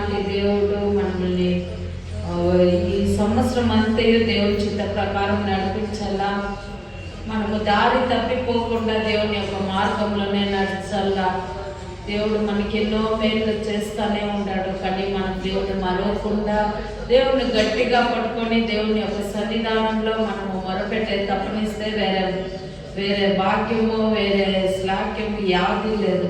దేవాది దేవుడు మనల్ని ఈ సంవత్సరం అంతయు దేవుని చిత్త ప్రకారం నడిపించాలా. మనము దారి తప్పిపోకుండా దేవుని యొక్క మార్గంలోనే నడిచాలా. దేవుడు మనకి ఎన్నో మేలు చేస్తూనే ఉంటాడు. కానీ మనం దేవుడు మరవకుండా దేవుని గట్టిగా పట్టుకొని దేవుని యొక్క సన్నిధానంలో మనము మొరపెట్టే తప్పనిస్తే వేరే భాగ్యము వేరే శ్లాఘ్యము యాది లేదు.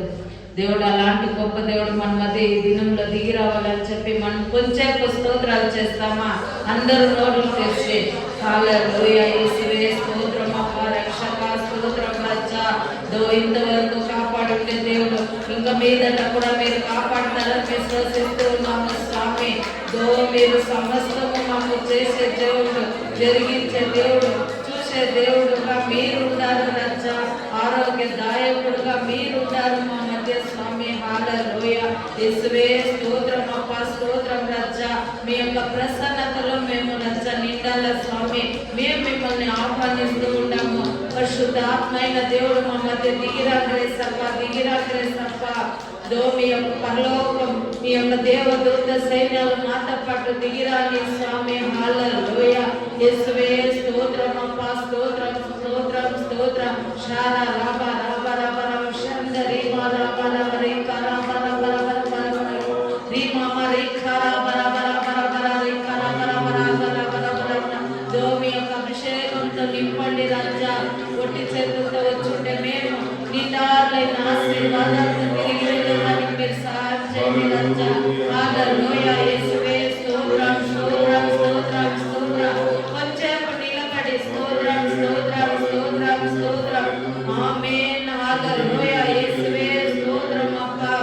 దేవుడు అలాంటి గొప్ప దేవుడు మన మధ్య ఈ దినంలో దిగి రావాలని చెప్పి మనం కొంచెంసేపు స్తోత్రాలు చేస్తామా? అందరూ నోట్లు తెచ్చి హల్లెలూయా యేసువే స్తోత్రం అప్పా రక్షక స్తోత్రం రాజా. ఇంతవరకు కాపాడుండే దేవుడు ఇంకా మీదట కూడా మీరు కాపాడతారని విశ్వసిస్తూ ఉన్నాము స్వామి. మీరు సమస్తము మాకు చేసే దేవుడు, జరిగించే దేవుడు, చూసే దేవుడుగా మీరుంటారు రాజా. ఆరోగ్య దాయకుడుగా మీరుంటారు మా మధ్య స్వామి. హల్లెలూయా యేసువే స్తోత్రం అప్పా స్తోత్రం రాజా. మీ యొక్క ప్రసన్నతలో మేము రాజా నిండాల స్వామి. మేము మిమ్మల్ని ఆహ్వానిస్తూ ఉన్నాము. పరిశుద్ధాత్మైన దేవుడు మా మధ్య దిగిరాగ్రేసప్ప. మీ యొక్క పరలోకం, మీ యొక్క దేవదూత సైన్యాలు మాతో పాటు దిగిరాని స్వామి. హల్లెలూయా యేసువే స్తోత్రం అప్పా స్తోత్రం స్తోత్రం స్తోత్రం. శారా రాబా రాబా రాబా రాబా శందరి మా రాబా రాబా రేఖా రాబా రాబా రాబా రాబా రీ మామా రేఖా రాబా రాబా రాబా రాబా రేఖా రాబా రాబా రాబా రాబా రాబా. మీ యొక్క అభిషేకంతో నింపండి రాజా. ఒట్టి చేతులతో వచ్చుంటే మేము నిండాలైన ఆశీర్వాదాలతో తిరిగి వెళ్ళడానికి మీరు సహాయం చేయండి రాజా. హల్లెలూయా యేసువే స్తోత్రం స్తోత్రం స్తోత్రం స్తోత్రం. కొంచెంసేపు నిలబడి స్తోత్రం స్తోత్రం స్తోత్రం స్తోత్రం. ఆమేన్ హల్లెలూయా యేసువే స్తోత్రం అప్పా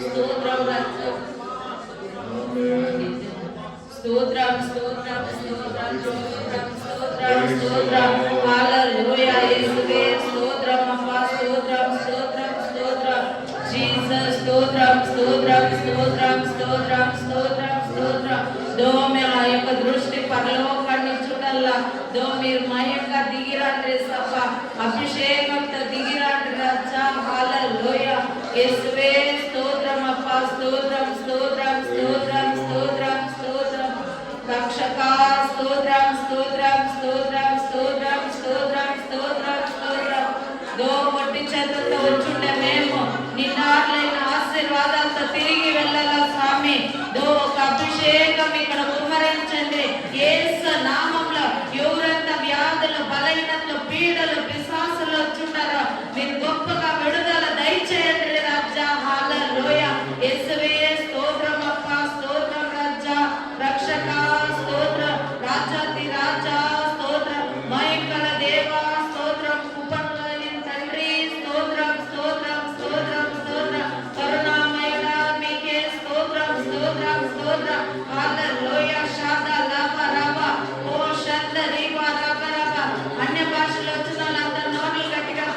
స్తోత్రం రాజా. స్తోత్రం స్తోత్రం స్తోత్రం స్తోత్రం స్తోత్రం స్తోత్రం. హల్లెలూయా యేసువే స్తోత్రం అప్పా స్తోత్రం స్తోత్రం స్తోత్రం. జీసస్ స్తోత్రం స్తోత్రం స్తోత్రం స్తోత్రం స్తోత్రం స్తోత్రం. మా యొక్క దృష్టి పరలోకాన్ని చూడాలా. మీరు మా యొక్క దిగిరాండ్రి సభ అభిషేకంతో దిగిరాండ్రి రాజా. హల్లెలూయా యేసువే స్తోత్రం అప్పా స్తోత్రం స్తోత్రం స్తోత్రం స్తోత్రం స్తోత్రం. రక్షక స్తోత్రం స్తోత్రం స్తోత్రం స్తోత్రం స్తోత్రం స్తోత్రం స్తోత్రం. ఒట్టి చేతులతో వచ్చుండే మేము నిన్నాళ్ళైన ఆశీర్వాదాలతో తిరిగి వెళ్ళాలా స్వామి. ఒక అభిషేకం ఇక్కడ కుమ్మరించండి యేసు నామంలో. ఎవరంత వ్యాధులు బలహీనతలు పీడలు పిశాసులు వచ్చుంటారో మీరు గొప్పగా విడుదల దయచేయండి రాజా. హల్లెలూయా యేసువే స్తోత్రం అప్పా స్తోత్రం రాజా. రక్షక స్తోత్రం రాజాతి రాజా స్తోత్రం. మహిమగల దేవా స్తోత్రం. కృపగల తండ్రి స్తోత్రం స్తోత్రం స్తోత్రం స్తోత్రం. కరుణామయుడా మీకే స్తోత్రం స్తోత్రం స్తోత్రం. హల్లెలూయా షాదా లాబా రాబా ఓ షందరి వా రాబా రాబా. అన్య భాషలో వచ్చిన వాళ్ళందరూ నోట్లు గట్టిగా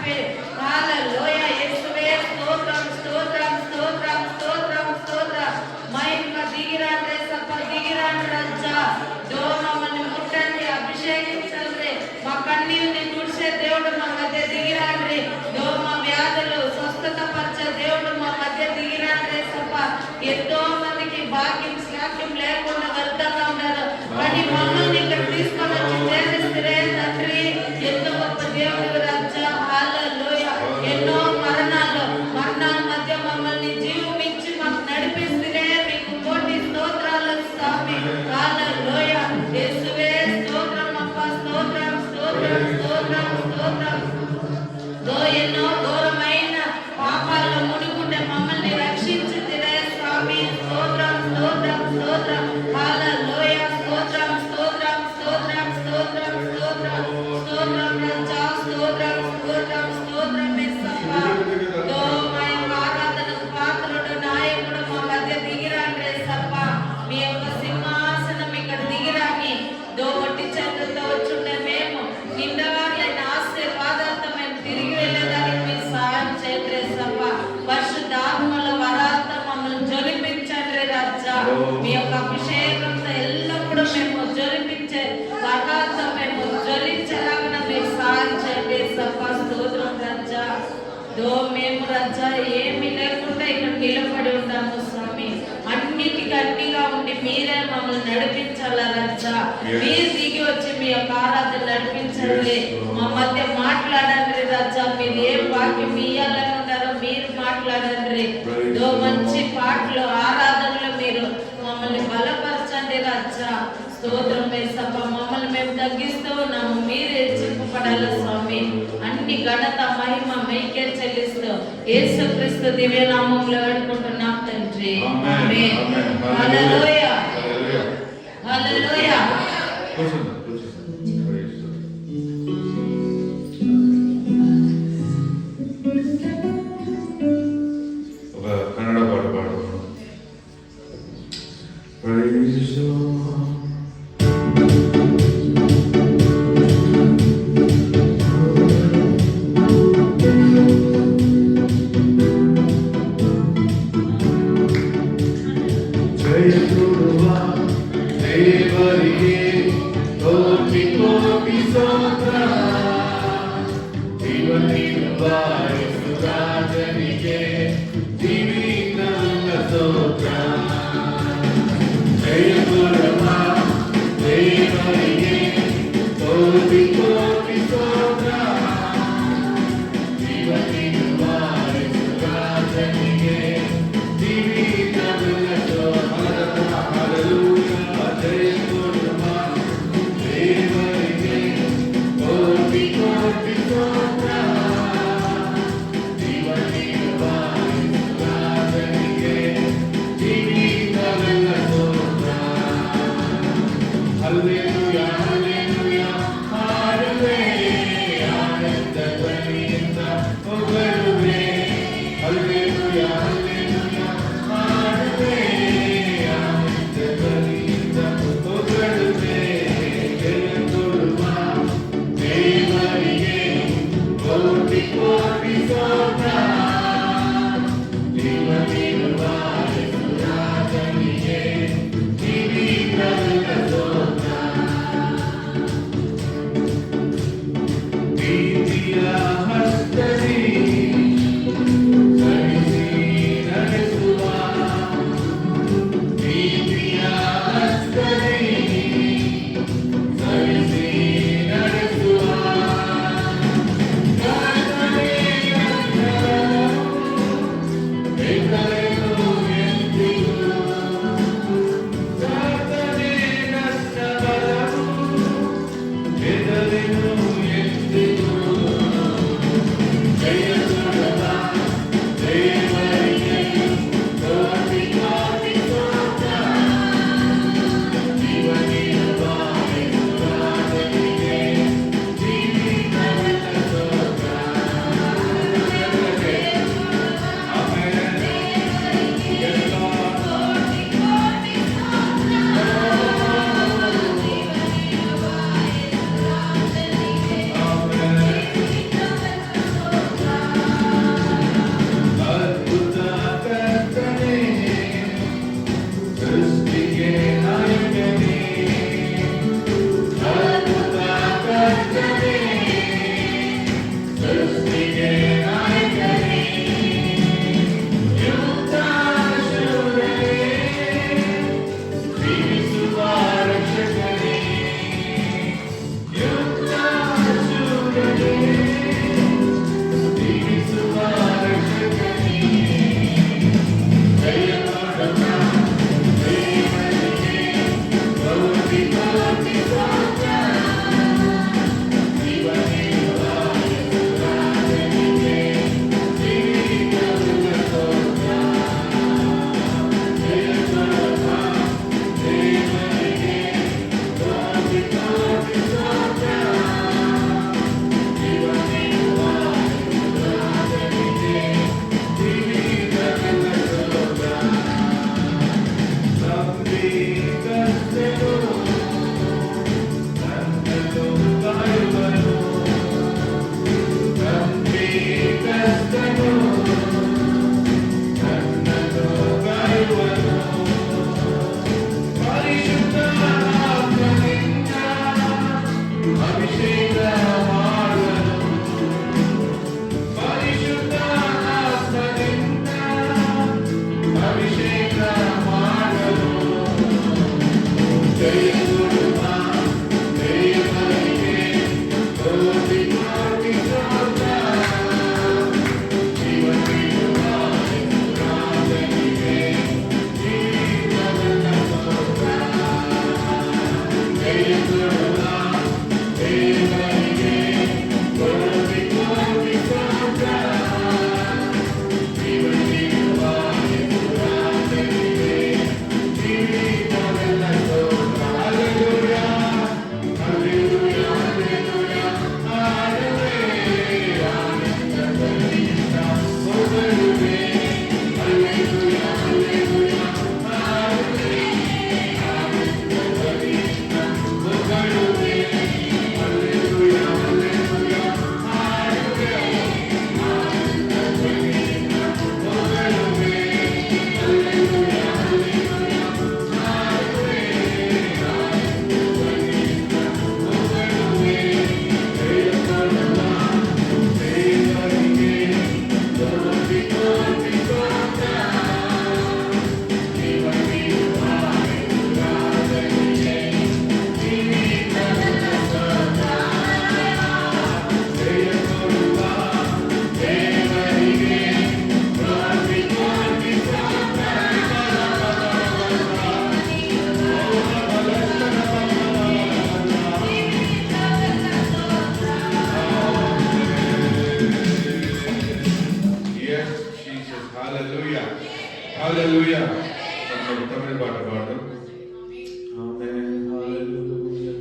హల్లెలూయా యేసువే స్తోత్రం స్తోత్రం స్తోత్రం స్తోత్రం స్తోత్రం. మహిమ దిగిరాండ్రి సప్ప దిగిరాండ్రి రాజా. మమ్మల్ని ముట్టండి, అభిషేకించండి. మా కన్నీరుని తుడిచే దేవుడు మా మధ్య దిగిరాండ్రి. మా వ్యాధులు స్వస్థత పరిచే దేవుడు మా మధ్య దిగిరాండ్రి సప్ప. ఎంతో మందికి భాగ్యం శ్లాఘ్యం లేకుండా వ్యర్థంగా ఉన్నారు. కానీ మమ్మల్ని ఇక్కడ తీసుకొని వచ్చి చేసిస్తే తండ్రి ఎంతో గొప్ప దేవుడు రాజా. హల్లెలూయా ఎన్నో మరణాల మధ్య మమ్మల్ని జీవమిచ్చి మాకు నడిపిస్తే మీకు కోటి స్తోత్రాలు స్వామి. హల్లెలూయా యేసువే స్తోత్రం అప్పా స్తోత్రం స్తోత్రం స్తోత్రం స్తోత్రం. ఎన్నో ఘోరమైన పాపాల్లో మునిగుండే మమ్మల్ని రక్షించితిరే స్వామి. స్తోత్రం స్తోత్రం స్తోత్రం. హల్లెలూయా స్తోత్రం స్తోత్రం స్తోత్రం స్తోత్రం స్తోత్రం స్తోత్రం రాజా. స్తోత్రం స్తోత్రం స్తోత్రం యేసప్పా. మా యొక్క ఆరాధనకు పాత్రుడు నాయకుడు మా మధ్య దిగిరాండ్రి సప్పా. మీ యొక్క సింహాసనం ఇక్కడ దిగిరాని. ఒట్టి చేతులతో వచ్చుండే మేము నిండవాళ్ళైన ఆశీర్వాదాలతో మేము తిరిగి వెళ్ళేదానికి మీరు సహాయం చేయండి సప్పా. పరిశుద్ధాత్మల వరాలతో మమ్మల్ని జ్వలిపించండి రాజా. మీ యొక్క అభిషేకంతో ఎల్లప్పుడూ మేము జ్వలిపించే వరాలతో మేము జ్వలించేలాగా మీరు సహాయం చేయండి సప్పా. స్తోత్రం రాజా. మేము రాజా ఏమి లేకుండా ఇక్కడ నిలబడి ఉన్నాము స్వామి. అన్ని మీరే మమ్మల్ని నడిపించాలా రాజా. మీరు దిగి వచ్చి మీ యొక్క ఆరాధన నడిపించండి, మా మధ్య మాట్లాడండి రాజా. మీరు ఏ వాక్యం ఇయ్యాలని ఉన్నారో మీరు మాట్లాడండి. మంచి పాటలు ఆరాధనలు మీరు మమ్మల్ని బలపరచండి రాజా. స్తోత్రం వేసప్ప. మమ్మల్ని మేము తగ్గిస్తూ ఉన్నాము, మీరే హెచ్చింపబడాలి స్వామి. అన్ని ఘనత మహిమ మీకే చెల్లిస్తూ యేసుక్రీస్తు దివ్య నామములో వేడుకుంటున్నాం తండ్రి. ఆమేన్. హల్లెలూయా, హల్లెలూయా. ఒక కన్నడ పాట పాడుతున్నాం. Praise the Lord. హల్లెలూయా. తమిళ పాట పాడు. Amen. Hallelujah.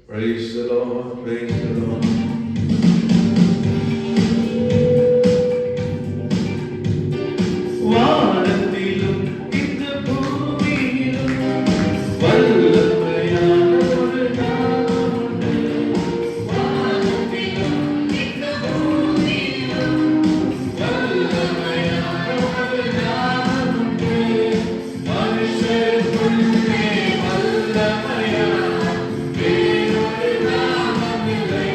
Praise the lord. Praise the lord. വാനത്തിലും ഇന്ന് ഭൂമിയിലും വല്ലഭയാനൊരു നാമമുണ്ട്. വാനത്തിലും ഇന്ന് ഭൂമിയിലും വല്ലഭയാനൊരു നാമമുണ്ട്. മനുഷ്യർക്കുള്ളേ വല്ലഭയാ വേറൊരു നാമമില്ലേ.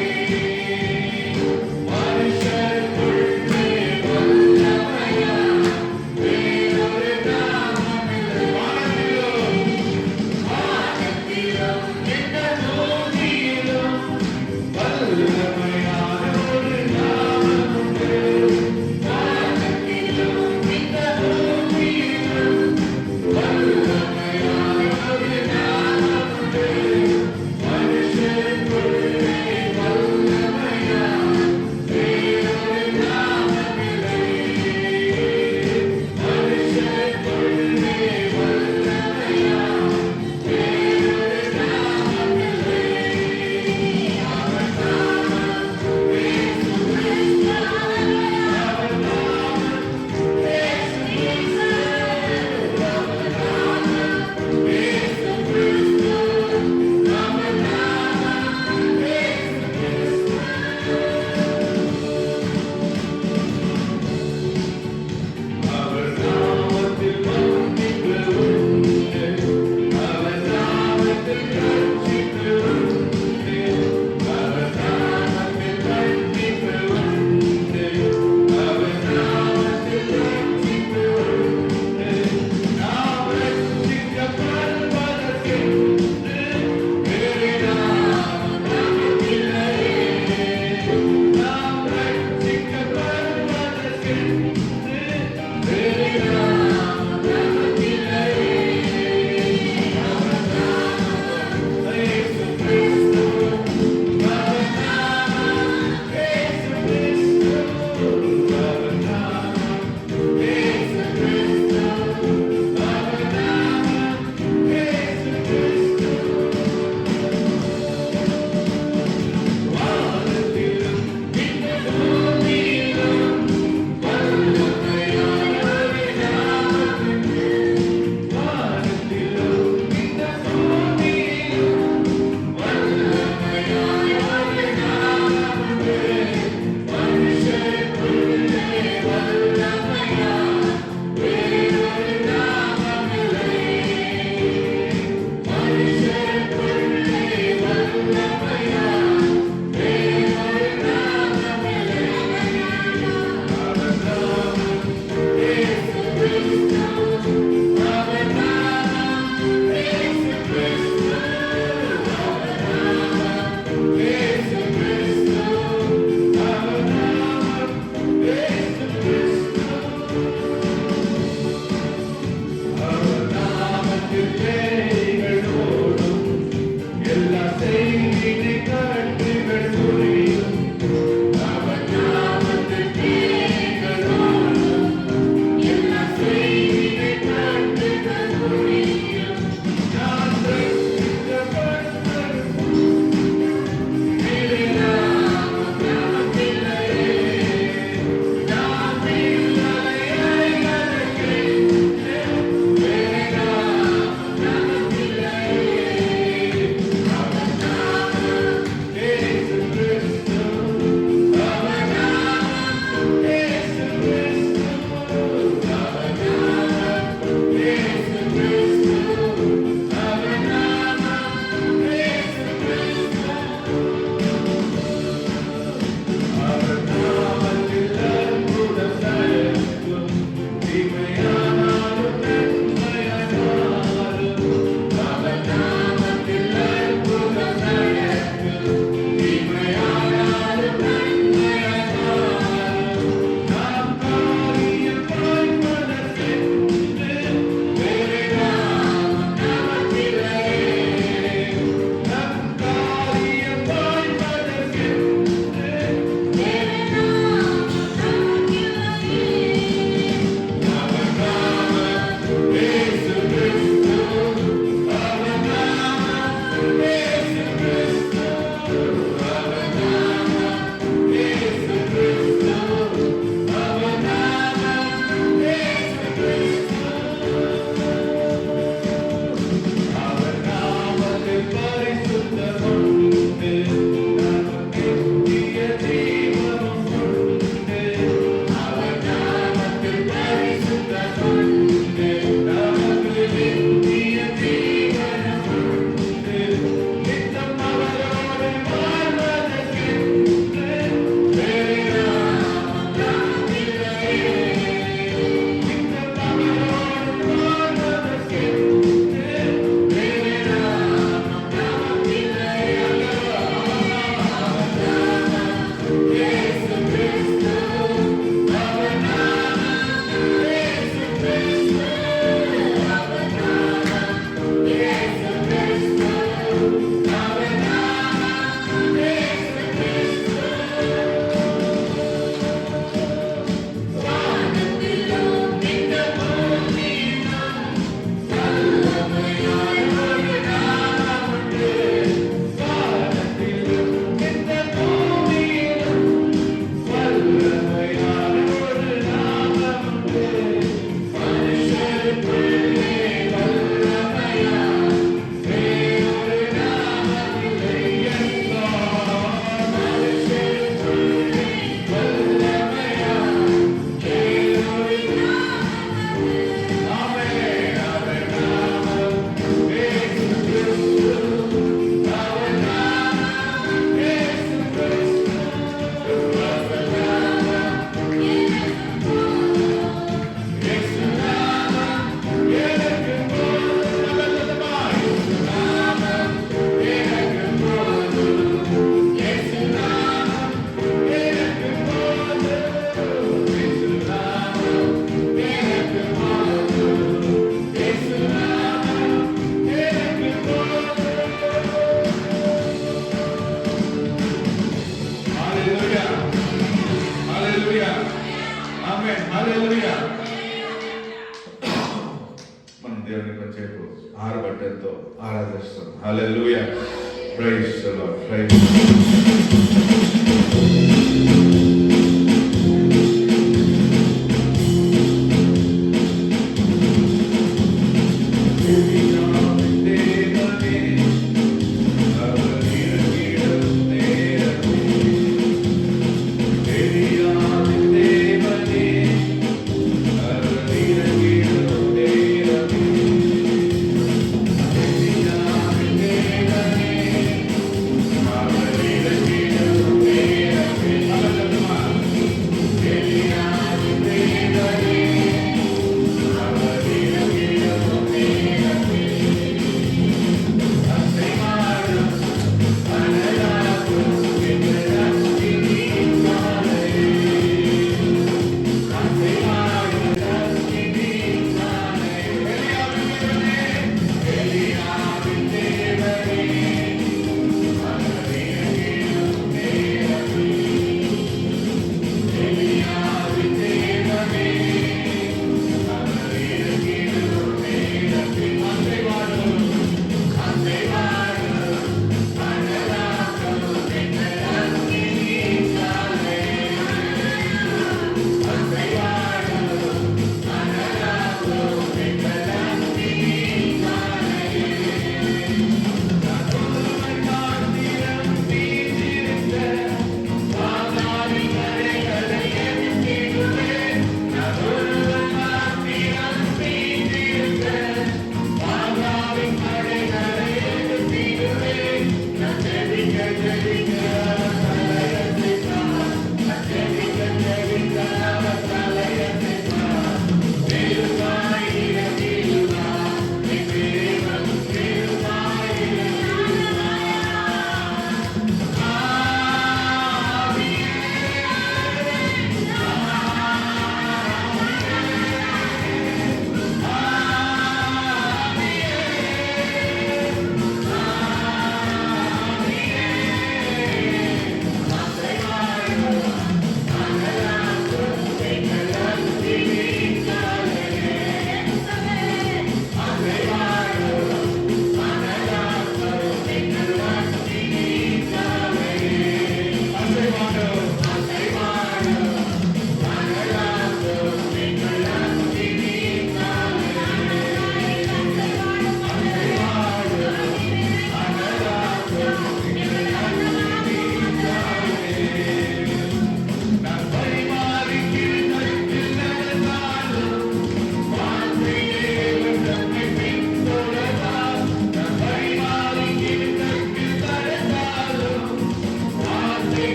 హల్లెలూయా. మన దేవుని కొంచెంసేపు ఆరబట్టలతో ఆరాధిస్తాం. Hallelujah. Praise the lord. Praise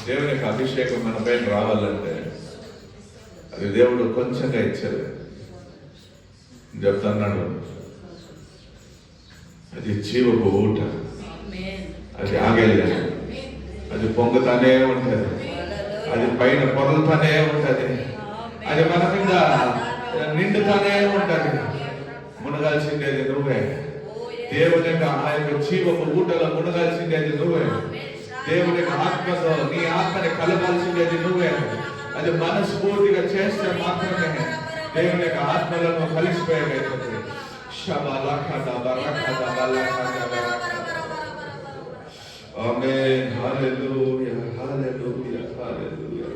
దేవుని యొక్క అభిషేకం మన పైన రావాలంటే అది దేవుడు కొంచెంగా ఇచ్చాడు. చెప్తున్నాడు, అది జీవపు ఊట, అది ఆగేది, అది పొంగుతానే ఉంటది, అది పైన పొరలుతానే ఉంటది, అది మన మీద నిండుతానే ఉంటది. మునగాల్సిందేది నువ్వే. దేవుని యొక్క ఆ యొక్క జీవపు ఊటలో మునగాల్సిందేది నువ్వే. దేవుని యొక్క ఆత్మతో నీ ఆత్మని కలగాల్సిందేది నువ్వే. అది మనస్ఫూర్తిగా చేస్తే మాత్రమే దేవుని యొక్క ఆత్మలను కలిసిపోయేటైతుంది. ఆమేన్. హల్లెలూయా, హల్లెలూయా, హల్లెలూయా.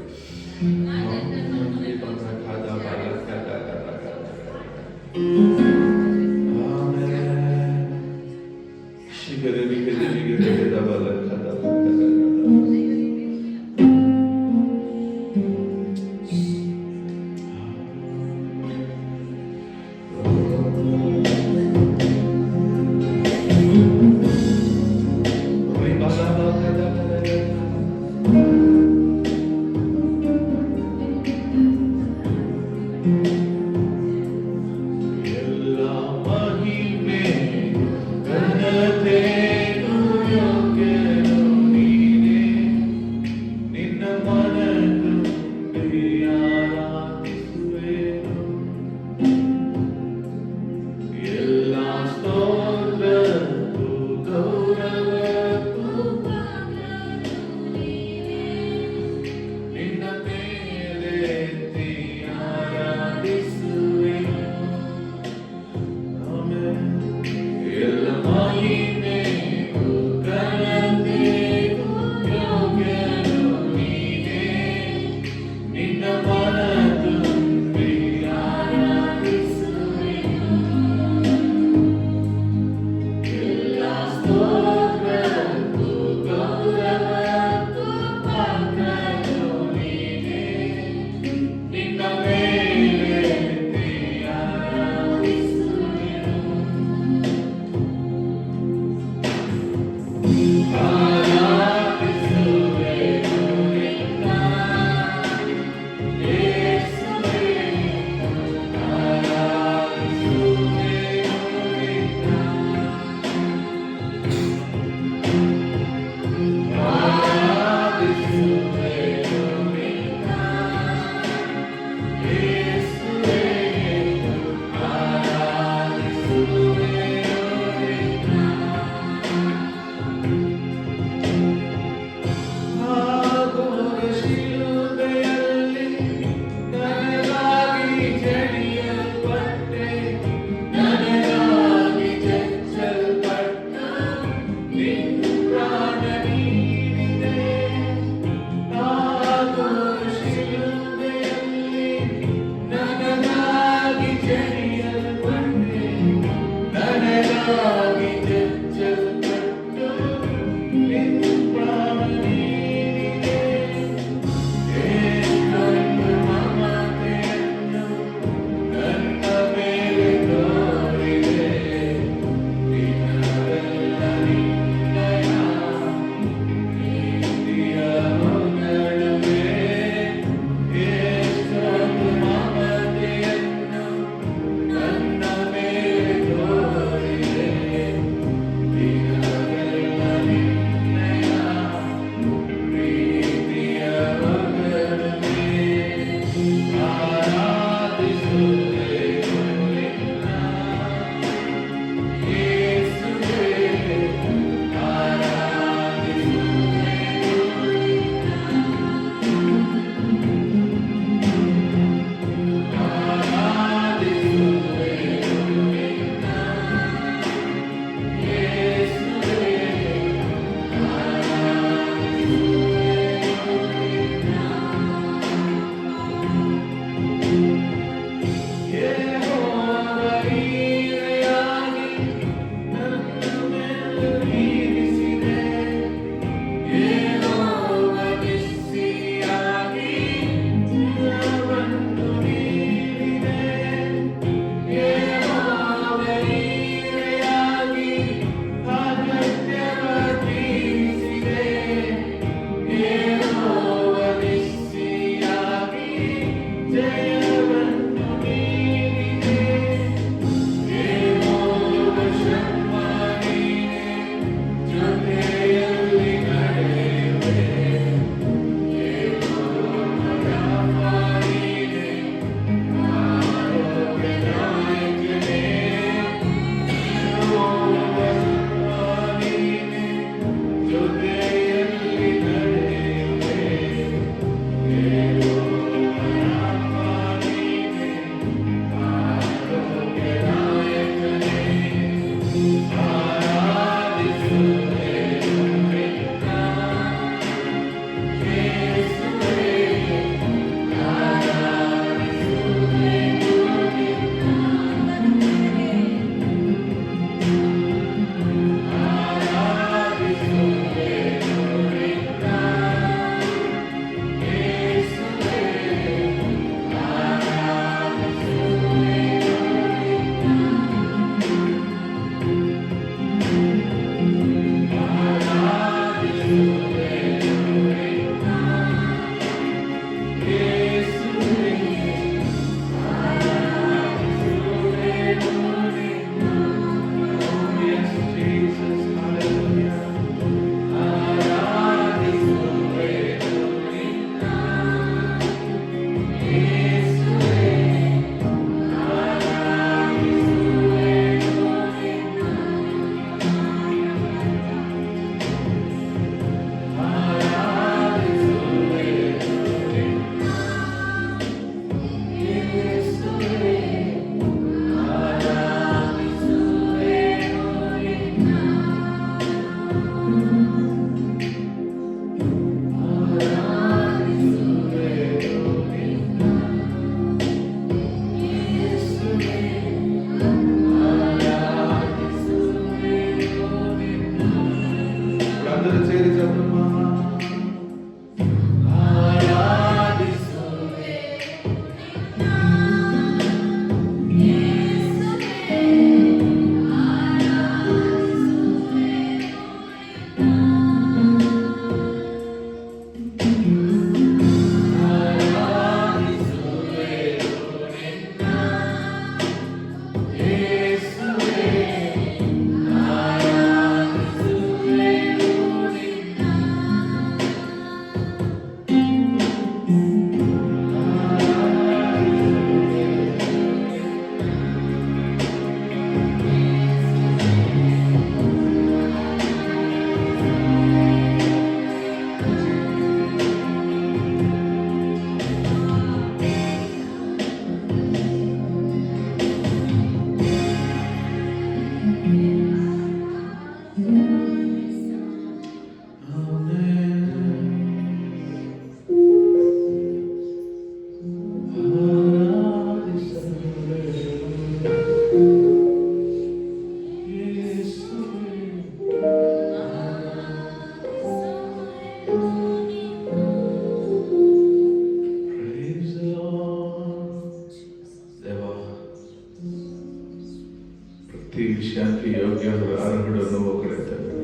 ప్రతి విషయానికి యోగ్యుడు అర్హుడు నువ్వు ఒకడే తండ్రి.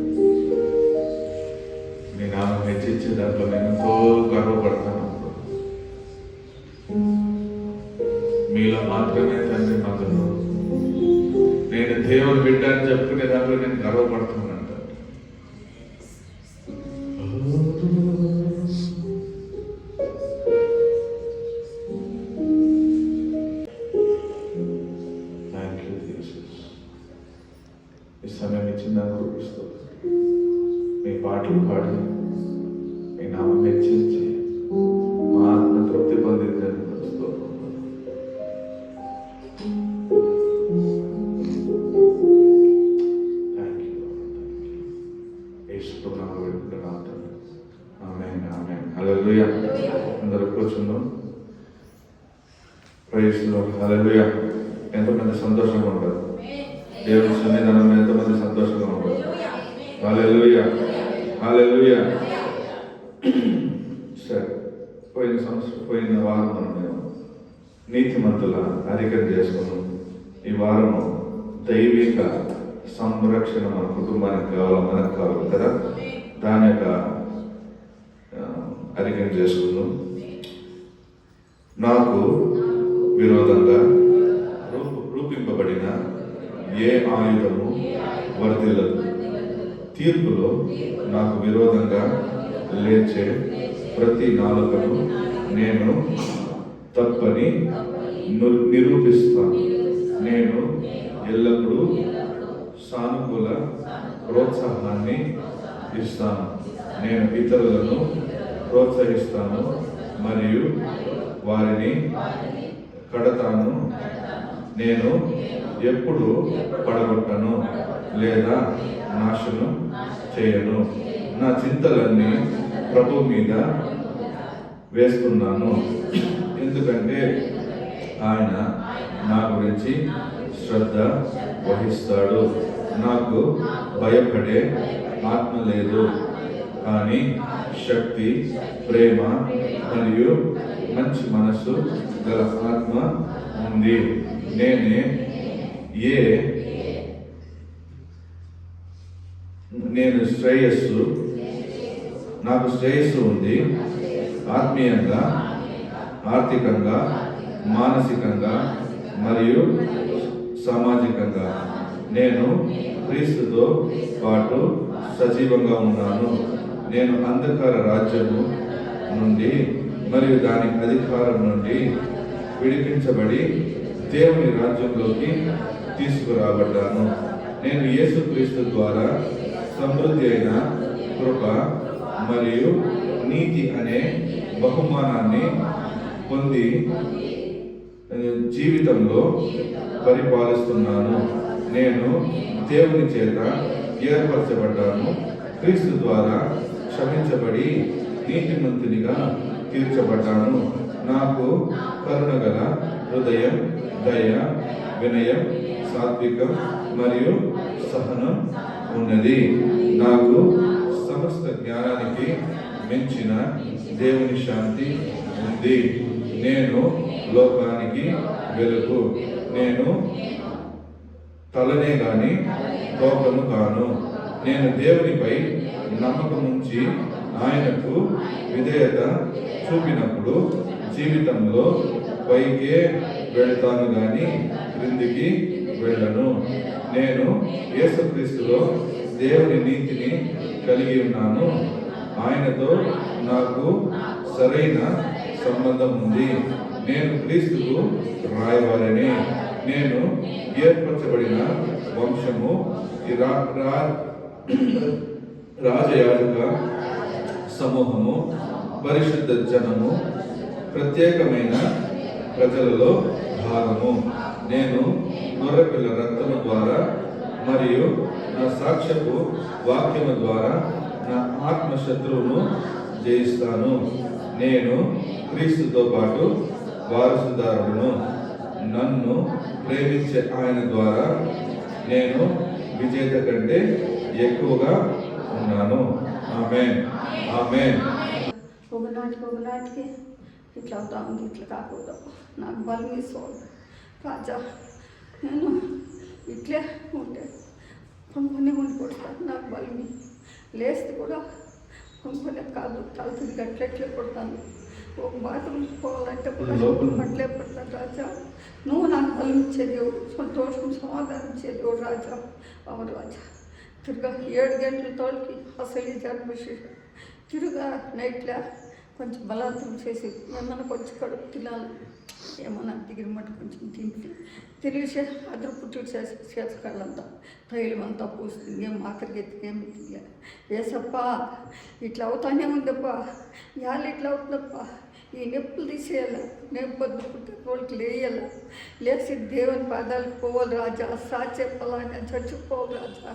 నీ నామం హెచ్చించే దాంట్లో నేను ఎంతో గర్వపడతాను. మీలో మాత్రమే తండ్రి మగను నేను దేవుని బిడ్డ అని చెప్పుకునే దాంట్లో నేను గర్వపడుతున్నాను. ఈ సమయం ఇచ్చిన రూపిస్తూ మీ పాటలు పాడి మీ నామం హెచ్చించి మా ఆత్మ తృప్తి పొందిందని అందరూ కూర్చున్నాం. Praise lord. హల్లెలూయా. ఎంతమంది సంతోషంగా ఉంటారు? దేవుని సన్నిధానంలో ఎంతమంది సంతోషంగా ఉంటారు? హల్లెలూయా, హల్లెలూయా. సరే, పోయిన వారం మేము నీతిమంతుల అధికం చేసుకున్నాం. ఈ వారం దైవిక సంరక్షణ మన కుటుంబానికి కావాలి, మనకు కావాలి కదా. దాని యొక్క అధికం చేసుకున్నాం. నాకు విరోధంగా రూపింపబడిన ఏ ఆయుధము వర్ధిల్లదు. తీర్పులో నాకు విరోధంగా లేచే ప్రతి నాలుకను నేను తప్పని నిరూపిస్తాను. నేను ఎల్లప్పుడూ సానుకూల ప్రోత్సాహాన్ని ఇస్తాను. నేను ఇతరులను ప్రోత్సహిస్తాను మరియు వారిని కడతాను. నేను ఎప్పుడు పడగొట్టను లేదా నాశనం చేయను. నా చింతలన్నీ ప్రభు మీద వేస్తున్నాను, ఎందుకంటే ఆయన నా గురించి శ్రద్ధ వహిస్తాడు. నాకు భయపడే ఆత్మ లేదు, కానీ శక్తి, ప్రేమ మరియు మంచి మనసు గల ఆత్మ ఉంది. నాకు శ్రేయస్సు ఉంది. ఆత్మీయంగా, ఆర్థికంగా, మానసికంగా మరియు సామాజికంగా నేను క్రీస్తుతో పాటు సజీవంగా ఉన్నాను. నేను అంధకార రాజ్యము నుండి మరియు దాని అధికారం నుండి విడిపించబడి దేవుని రాజ్యంలోకి తీసుకురాబడ్డాను. నేను యేసుక్రీస్తు ద్వారా సమృద్ధి అయిన కృప మరియు నీతి అనే బహుమానాన్ని పొంది జీవితంలో పరిపాలిస్తున్నాను. నేను దేవుని చేత ఏర్పరచబడ్డాను. క్రీస్తు ద్వారా క్షమించబడి నీతిమంతునిగా తీర్చబడ్డాను. నాకు కరుణగల హృదయం, దయ, వినయం, సాత్వికం మరియు సహనం ఉన్నది. నాకు సమస్త జ్ఞానానికి మించిన దేవుని శాంతి ఉంది. నేను లోకానికి వెలుగు. నేను తలనే గాని తోకను కాను. నేను దేవునిపై నమ్మకం ఉంచి ఆయనకు విధేయత చూపినప్పుడు జీవితంలో పైకే వెళ్తాను గాని క్రిందికి వెళ్ళను. నేను యేసుక్రీస్తులో దేవుని నీతిని కలిగి ఉన్నాను. ఆయనతో నాకు సరైన సంబంధం ఉంది. నేను క్రీస్తుకు రాయవారిని. నేను ఏర్పరచబడిన వంశము, రాజయాజక సమూహము, పరిశుద్ధ జనము, ప్రత్యేకమైన ప్రజలలో భాగము. నేను గొర్రెపిల్ల రక్తము ద్వారా మరియు నా సాక్ష్యపు వాక్యము ద్వారా నా ఆత్మశత్రువును జయిస్తాను. నేను క్రీస్తుతో పాటు వారసుదారులను. నన్ను ప్రేమించే ఆయన ద్వారా నేను విజేత కంటే ఎక్కువగా ఉన్నాను. ఆమేన్, ఆమేన్. ఒకనాటికి ఇట్లా అవుతాము, ఇట్లా కాకూడదు. నాకు బలం ఇస్తాడు రాజా. నేను ఇట్లా ఇట్లే ఉంటే కొనుక్కొని కొడతాను. నాకు బలిమి లేస్తే కూడా కొనుక్కొనే కాదు తలతుంది గట్లెట్లే కొడతాను. ఒక బాత్రూమ్ పోవాలంటే కూడా అట్లే పడతాను. రాజా నువ్వు నాకు బలం ఇచ్చే దేవుడు, సంతోషం సమాధానం ఇచ్చే దేవుడు రాజా. అవును రాజా. తిరుగా 7 గంటల తోలికి అసలు జన్మశేషం తిరుగా నైట్లా కొంచెం బలాత్రం చేసి ఏమన్నా కొంచెం కడుపు తినాలి, ఏమన్నా దిగిన మట్టు కొంచెం తింటే తిరిగి అదరు పుట్టులు చేసి చేతకాళ్ళంతా తైలం అంతా పూస్తుంది. ఏం ఆఖరికి ఎత్తికేమి తినలే. ఏసప్ప ఇట్లా అవుతానే ఉందప్ప, ఇవాళ ఇట్లా అవుతుందప్ప, ఈ నొప్పులు తీసేయాల, నేను పొద్దు పుట్టిన వాళ్ళకి లేయాల, లేచి దేవుని పాదాలకు పోవాలి రాజా. సాచెప్పలా నేను చచ్చిపోవాలి రాజా.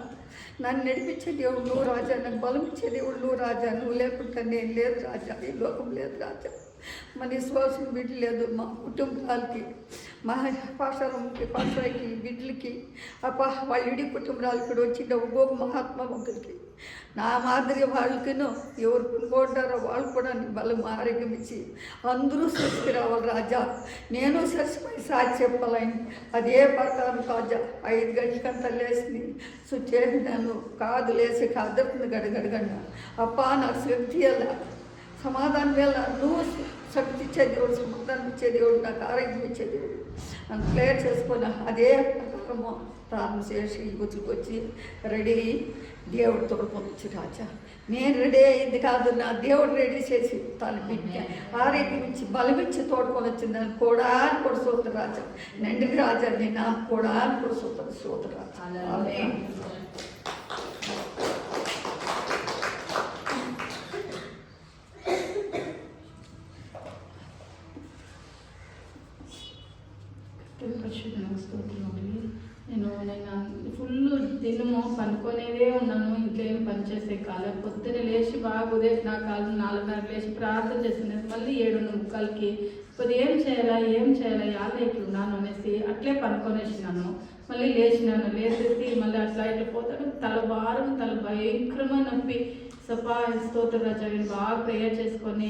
నన్ను నడిపించే దేవుడు నువ్వు రాజా, నాకు బలం ఇచ్చే దేవుడు నువ్వు రాజా. నువ్వు లేకుంటే నేను లేదు రాజా, ఈ లోకం లేదు రాజా. మన విశ్వాసం బిడ్డలు లేదు, మా కుటుంబాలకి, మా పాషాయికి బిడ్డలకి వాళ్ళ ఇడి కుటుంబాలకి కూడా వచ్చిన ఒక్కొక్క మహాత్మా ఒకరికి నా మాదిరి వాళ్ళకిను ఎవరు కొనుక్కుంటారో వాళ్ళు కూడా నీ బలం ఆరోగ్యం ఇచ్చి అందరూ సృష్టికి రావాలి రాజా. నేను సరిసిపోయి సాచి చెప్పాలని అదే ప్రకారం రాజా. 5 గంటలకంతా లేచి చేసినాను కాదు, లేచి అద్దరుతుంది గడగడగండ. అప్ప నాకు శక్తి అలా సమాధానం వేళ నువ్వు శక్తి ఇచ్చే దేవుడు, సమాధానం ఇచ్చే దేవుడు, నాకు ఆరోగ్యం ఇచ్చే దేవుడు. నన్ను ప్లేయర్ చేసుకుని అదే ప్రకారము ప్రారంభం చేసి గుర్తుకు వచ్చి రెడీ దేవుడు తోడుకొచ్చు రాజా. నేను రెడీ అయింది కాదు, నా దేవుడు రెడీ చేసి తను బిడ్డ ఆరోగ్యం ఇచ్చి బలమిచ్చి తోడుకొని వచ్చింది. నన్ను కూడా కూడా సూత్ర రాజా. నండికి రాజా నేను నాకు కూడా కూడా సూత్ర రాజా. నేను ఫుల్ దినము పనుకొనేదే ఉన్నాను, ఇంకేం పని చేసే కాలం. పొద్దున లేచి బాగా ఉదయం నా కాలం 4:30 లేచి ప్రార్థన చేస్తున్నాను. మళ్ళీ 7:45కి ఇప్పుడు ఏం చేయాలా యాళ్ళు ఇట్లున్నాను అనేసి అట్లే పనుకొనేసినాను. మళ్ళీ లేచినాను, లేచేసి మళ్ళీ అట్లా ఇట్లా పోతాను. తల భయంకరమైన నొప్పి. సపా స్తోత్ర రాజా. నేను బాగా ప్రేయర్ చేసుకొని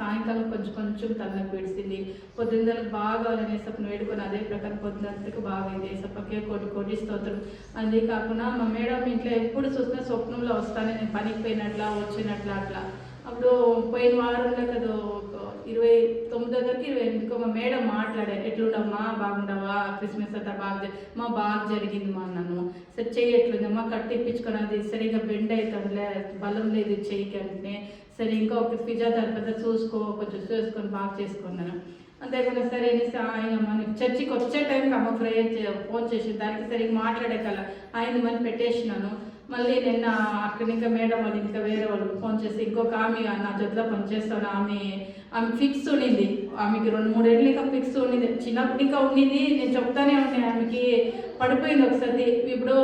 సాయంకాలం కొంచెం తలనొప్పి విడిసింది. పొద్దున్నలకు బాగా సపను వేడుకొని అదే ప్రకారం పొద్దున్నకు బాగా అయింది. సపకే కోటి స్తోత్రం. అది కాకుండా మా మేడం ఇంట్లో ఎప్పుడు చూసినా స్వప్నంలో వస్తానే నేను పనికి పోయినట్లా వచ్చినట్లా అట్లా. అప్పుడు పోయిన వారంలో కదా 29 మా మేడం మాట్లాడారు, ఎట్లుండమ్మా బాగుండవా, క్రిస్మస్ అంతా బాగా జరిగింది అన్నాను. సరే చెయ్యి ఎట్లుందమ్మా, కట్టిప్పించుకొని అది సరిగా బెండ్ అవుతుందిలే, బలం లేదు చెయ్యికి అంటే. సరే ఇంకా ఒక ఫిజియోథెరపీ కొంచెం చూసుకొని బాగా చేసుకున్నాను. అంతేకాకుండా సరే అనేసి ఆయన మనకి చర్చికి వచ్చే టైంకి అమ్మ ఫోన్ చేసి దానికి సరిగ్గా మాట్లాడే కల ఆయన మని పెట్టేసినాను. మళ్ళీ నిన్న అక్కడ ఇంకా మేడం వాళ్ళు ఇంకా వేరే వాళ్ళు ఫోన్ చేసి ఇంకొక ఆమె నా జొత్తులో పనిచేస్తాను, ఆమె ఫిక్స్ ఉండింది. ఆమెకి 2-3 ఏళ్ళు ఇంకా ఫిక్స్ ఉండింది. చిన్నప్పుడు ఇంకా ఉండింది, నేను చెప్తానే ఉన్నాను. ఆమెకి పడిపోయింది ఒకసారి. ఇప్పుడు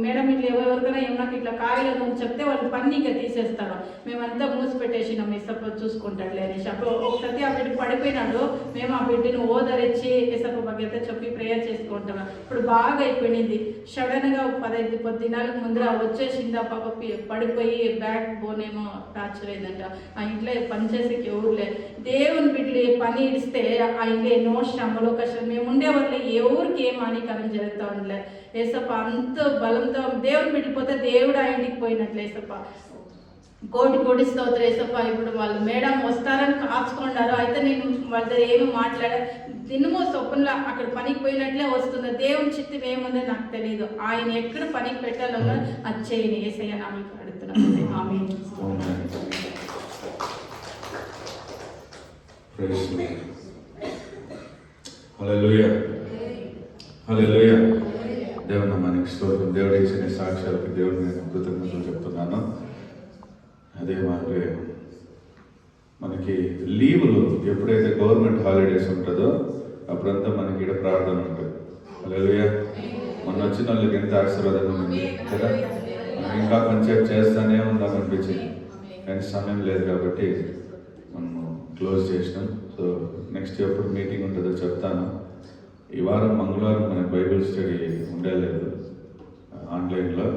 మేడం ఇట్లా ఎవరికైనా ఏమన్నా ఇట్లా కాయలేదు అని చెప్తే వాళ్ళు పని ఇంకా తీసేస్తారు. మేమంతా మూసి పెట్టేసినాం, ఎసప్ప చూసుకుంటాడులే అనేసి. అప్పుడు ఒకసారి ఆ బిడ్డ పడిపోయినాడు. మేము ఆ బిడ్డను ఓదరిచ్చి ఎసప్ప భగత చెప్పి ప్రేయర్ చేసుకుంటాం. ఇప్పుడు బాగా అయిపోయింది. సడన్గా 15 దినాలకు ముందర వచ్చేసింది. ఆ పాప పడిపోయి బ్యాక్ బోన్ ఏమో ఫ్రాక్చర్ అయిందంట. ఆ ఇంట్లో పనిచేసేకి ఎవరు లేదు. దేవుని బిడ్డలు పని ఇస్తే ఆ ఇంట్లో ఎన్నో శ్రమలు కష్టం. మేము ఉండే వల్ల ఎవరికి ఏం హానికరం జరుగుతూ ఉండలే. ఏసప్ప అంత బలంతో దేవుని బిడ్డపోతే దేవుడు ఆ ఇంటికి పోయినట్లే. ఏసప్ప కోటి స్తోత్రం ఏసప్ప. ఇప్పుడు వాళ్ళు మేడం వస్తారని కాచుకున్నారు. అయితే నేను వాళ్ళ దగ్గర ఏమి మాట్లాడా, దినమో స్వప్నంలో అక్కడ పనికి పోయినట్లే వస్తుంది. దేవుని చిత్తం ఏముందో నాకు తెలియదు. ఆయన ఎక్కడ పనికి పెట్టాలన్నా అది చేయని ఏసయ్య నామములో అడుగుతున్నాను. ఆమేన్. హల్లెలూయా, హల్లెలూయా. దేవుని నామానికి స్తోత్రం. దేవుడు ఇచ్చిన సాక్ష్యాలకు దేవుడు నేను కృతజ్ఞతలు చెప్తున్నాను. అదే మనకి లీవులు ఎప్పుడైతే గవర్నమెంట్ హాలిడేస్ ఉంటుందో అప్పుడంతా మనకి ఇక్కడ ప్రార్థన ఉంటుంది. హల్లెలూయా. మొన్న వచ్చిన వాళ్ళకి ఎంత ఆశీర్వాదంగా ఉంది కదా. మనం ఇంకా కొంచెం చేస్తానే ఉందామనిపించింది, కానీ సమయం లేదు కాబట్టి మనము క్లోజ్ చేసినాం. సో నెక్స్ట్ ఎప్పుడు మీటింగ్ ఉంటుందో చెప్తాను. ఈ వారం మంగళవారం మనకి బైబిల్ స్టడీ ఉండలేదు ఆన్లైన్లో.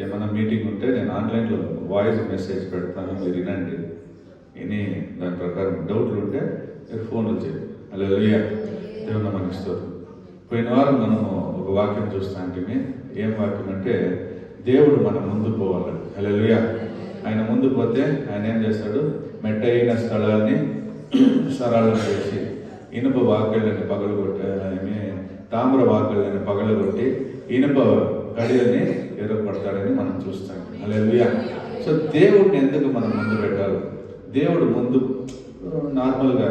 ఏమైనా మీటింగ్ ఉంటే నేను ఆన్లైన్లో వాయిస్ మెసేజ్ పెడతాను, మీరు వినండి. విని దాని ప్రకారం డౌట్లు ఉంటే మీరు ఫోన్లు చేయండి. హల్లెలూయా. దేవుని మనకి స్తోత్రం. పోయిన వారం మనము ఒక వాక్యం చూస్తాంటే ఏం వాక్యం అంటే దేవుడు మన ముందు పోవాలి. హల్లెలూయా. ఆయన ముందు పోతే ఆయన ఏం చేస్తాడు? మెట్టయిన స్థలాన్ని సరళం చేసి ఇనుప వాకిళ్ళని పగలగొట్టి తామ్ర వాకిళ్ళని పగలగొట్టి ఇనుప కడియల్ని ఎరగొడతాడని మనం చూస్తాం. హల్లెలూయా. సో దేవుడిని ఎందుకు మనం ముందు పెట్టాలి? దేవుడు ముందు నార్మల్గా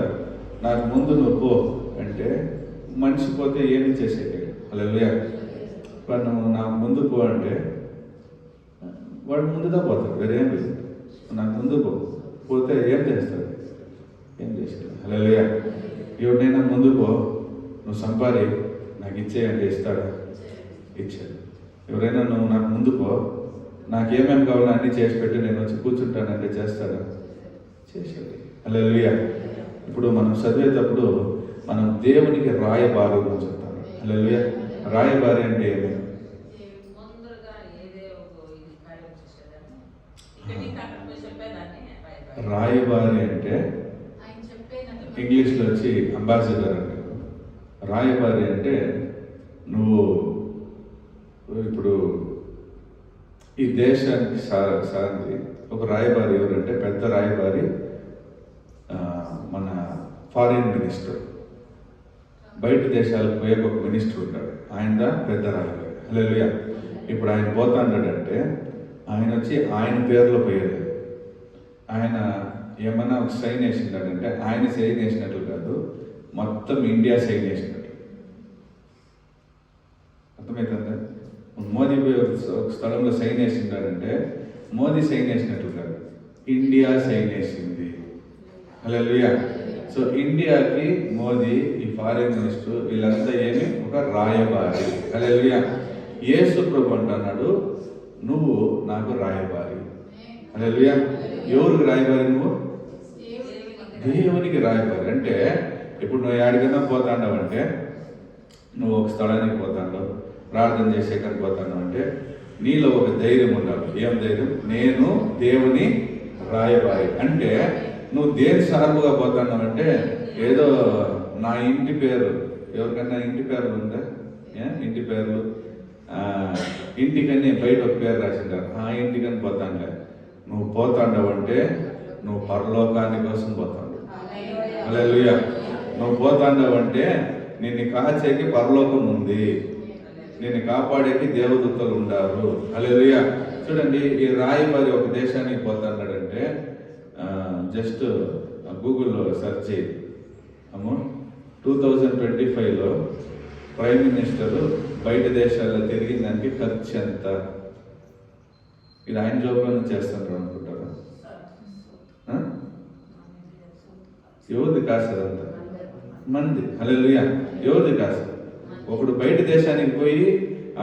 నాకు ముందు నువ్వు పో అంటే మనిషి పోతే ఏమి చేసేది? హల్లెలూయా. వాడు నువ్వు నాకు ముందు పో అంటే వాడు ముందుగా పోతాడు, వేరేం లేదు. నాకు ముందు పోతే ఏం చేస్తాడు? ఏం చేస్తాడు? హల్లెలూయా. ఎవరినైనా ముందు పో, నువ్వు సంపాది నాకు ఇచ్చేయండి, ఇస్తాడా? ఇచ్చాడు. ఎవరైనా నువ్వు నాకు ముందు పో, నాకు ఏమేమి కావాలో అన్నీ చేసి పెట్టి నేను వచ్చి కూర్చుంటానంటే చేస్తాడా? చేశాడు. హల్లెలూయా. ఇప్పుడు మనం చదివేటప్పుడు మనం దేవునికి రాయబారి అని చెప్తాము. హల్లెలూయా. రాయబారి అంటే ఏమి? రాయబారి అంటే ఇంగ్లీష్లో వచ్చి అంబాసిడర్ అంటారు. రాయబారి అంటే నువ్వు ఇప్పుడు ఈ దేశానికి సాంది ఒక రాయబారి ఎవరంటే పెద్ద రాయబారి మన ఫారిన్ మినిస్టర్. బయట దేశాలకు పోయే ఒక మినిస్టర్ ఉంటాడు, ఆయన పెద్ద రాయబారి. హల్లెలూయా. ఇప్పుడు ఆయన పోతాడాడంటే ఆయన వచ్చి ఆయన పేరులో పోయేది. ఆయన ఏమన్నా ఒక సైన్ వేసినాడంటే ఆయన సైన్ వేసినట్లు కాదు, మొత్తం ఇండియా సైన్ వేసినట్టు. అర్థమవుతుందా? మోదీ ఒక స్థలంలో సైన్ వేసినాడంటే మోదీ సైన్ వేసినట్లు కాదు, ఇండియా సైన్ వేసింది. హల్లెలూయా. సో ఇండియాకి మోదీ, ఈ ఫారిన్ మినిస్టర్, వీళ్ళంతా ఏమి? ఒక రాయబారి. హల్లెలూయా. యేసు ప్రభు అంటున్నాడు, నువ్వు నాకు రాయబారి. హల్లెలూయా. ఎవరికి రాయబారి? నువ్వు దేవునికి రాయబారి. అంటే ఇప్పుడు నువ్వు ఎక్కడికైనా పోతాండవు అంటే, నువ్వు ఒక స్థలానికి పోతాండవు, ప్రార్థన చేసేకని పోతాండవు అంటే నీలో ఒక ధైర్యం ఉండాలి. ఏం ధైర్యం? నేను దేవుని రాయబారి. అంటే నువ్వు దేని సార్బుగా పోతాన్నావు అంటే ఏదో నా ఇంటి పేరు, ఎవరికన్నా ఇంటి పేర్లు ఉందా? ఇంటి పేర్లు ఇంటికని బయట ఒక పేరు రాసింటారు, ఆ ఇంటికని పోతాండే. నువ్వు పోతాండవు అంటే నువ్వు పరలోకాని కోసం పోతాడు. హల్లెలూయా. నువ్వు పోతాండవు అంటే నిన్ను కాచేకి పరలోకం ఉంది, నిన్ను కాపాడేకి దేవదూతలు ఉండారు. హల్లెలూయా. చూడండి, ఈ రాయబారి ఒక దేశానికి పోతాడంటే జస్ట్ గూగుల్లో సెర్చ్ చేయి. 2025లో ప్రైమ్ మినిస్టర్ బయట దేశాల్లో తిరిగిన దానికి ఖర్చు ఎంత? ఇది ఆయన జోబులోనే చేస్తాడు అనుకుంటారా? ఎవరిది కాసు అదంతా? మంది. హల్లెలూయా. ఎవరిది కాసు? ఒకడు బయట దేశానికి పోయి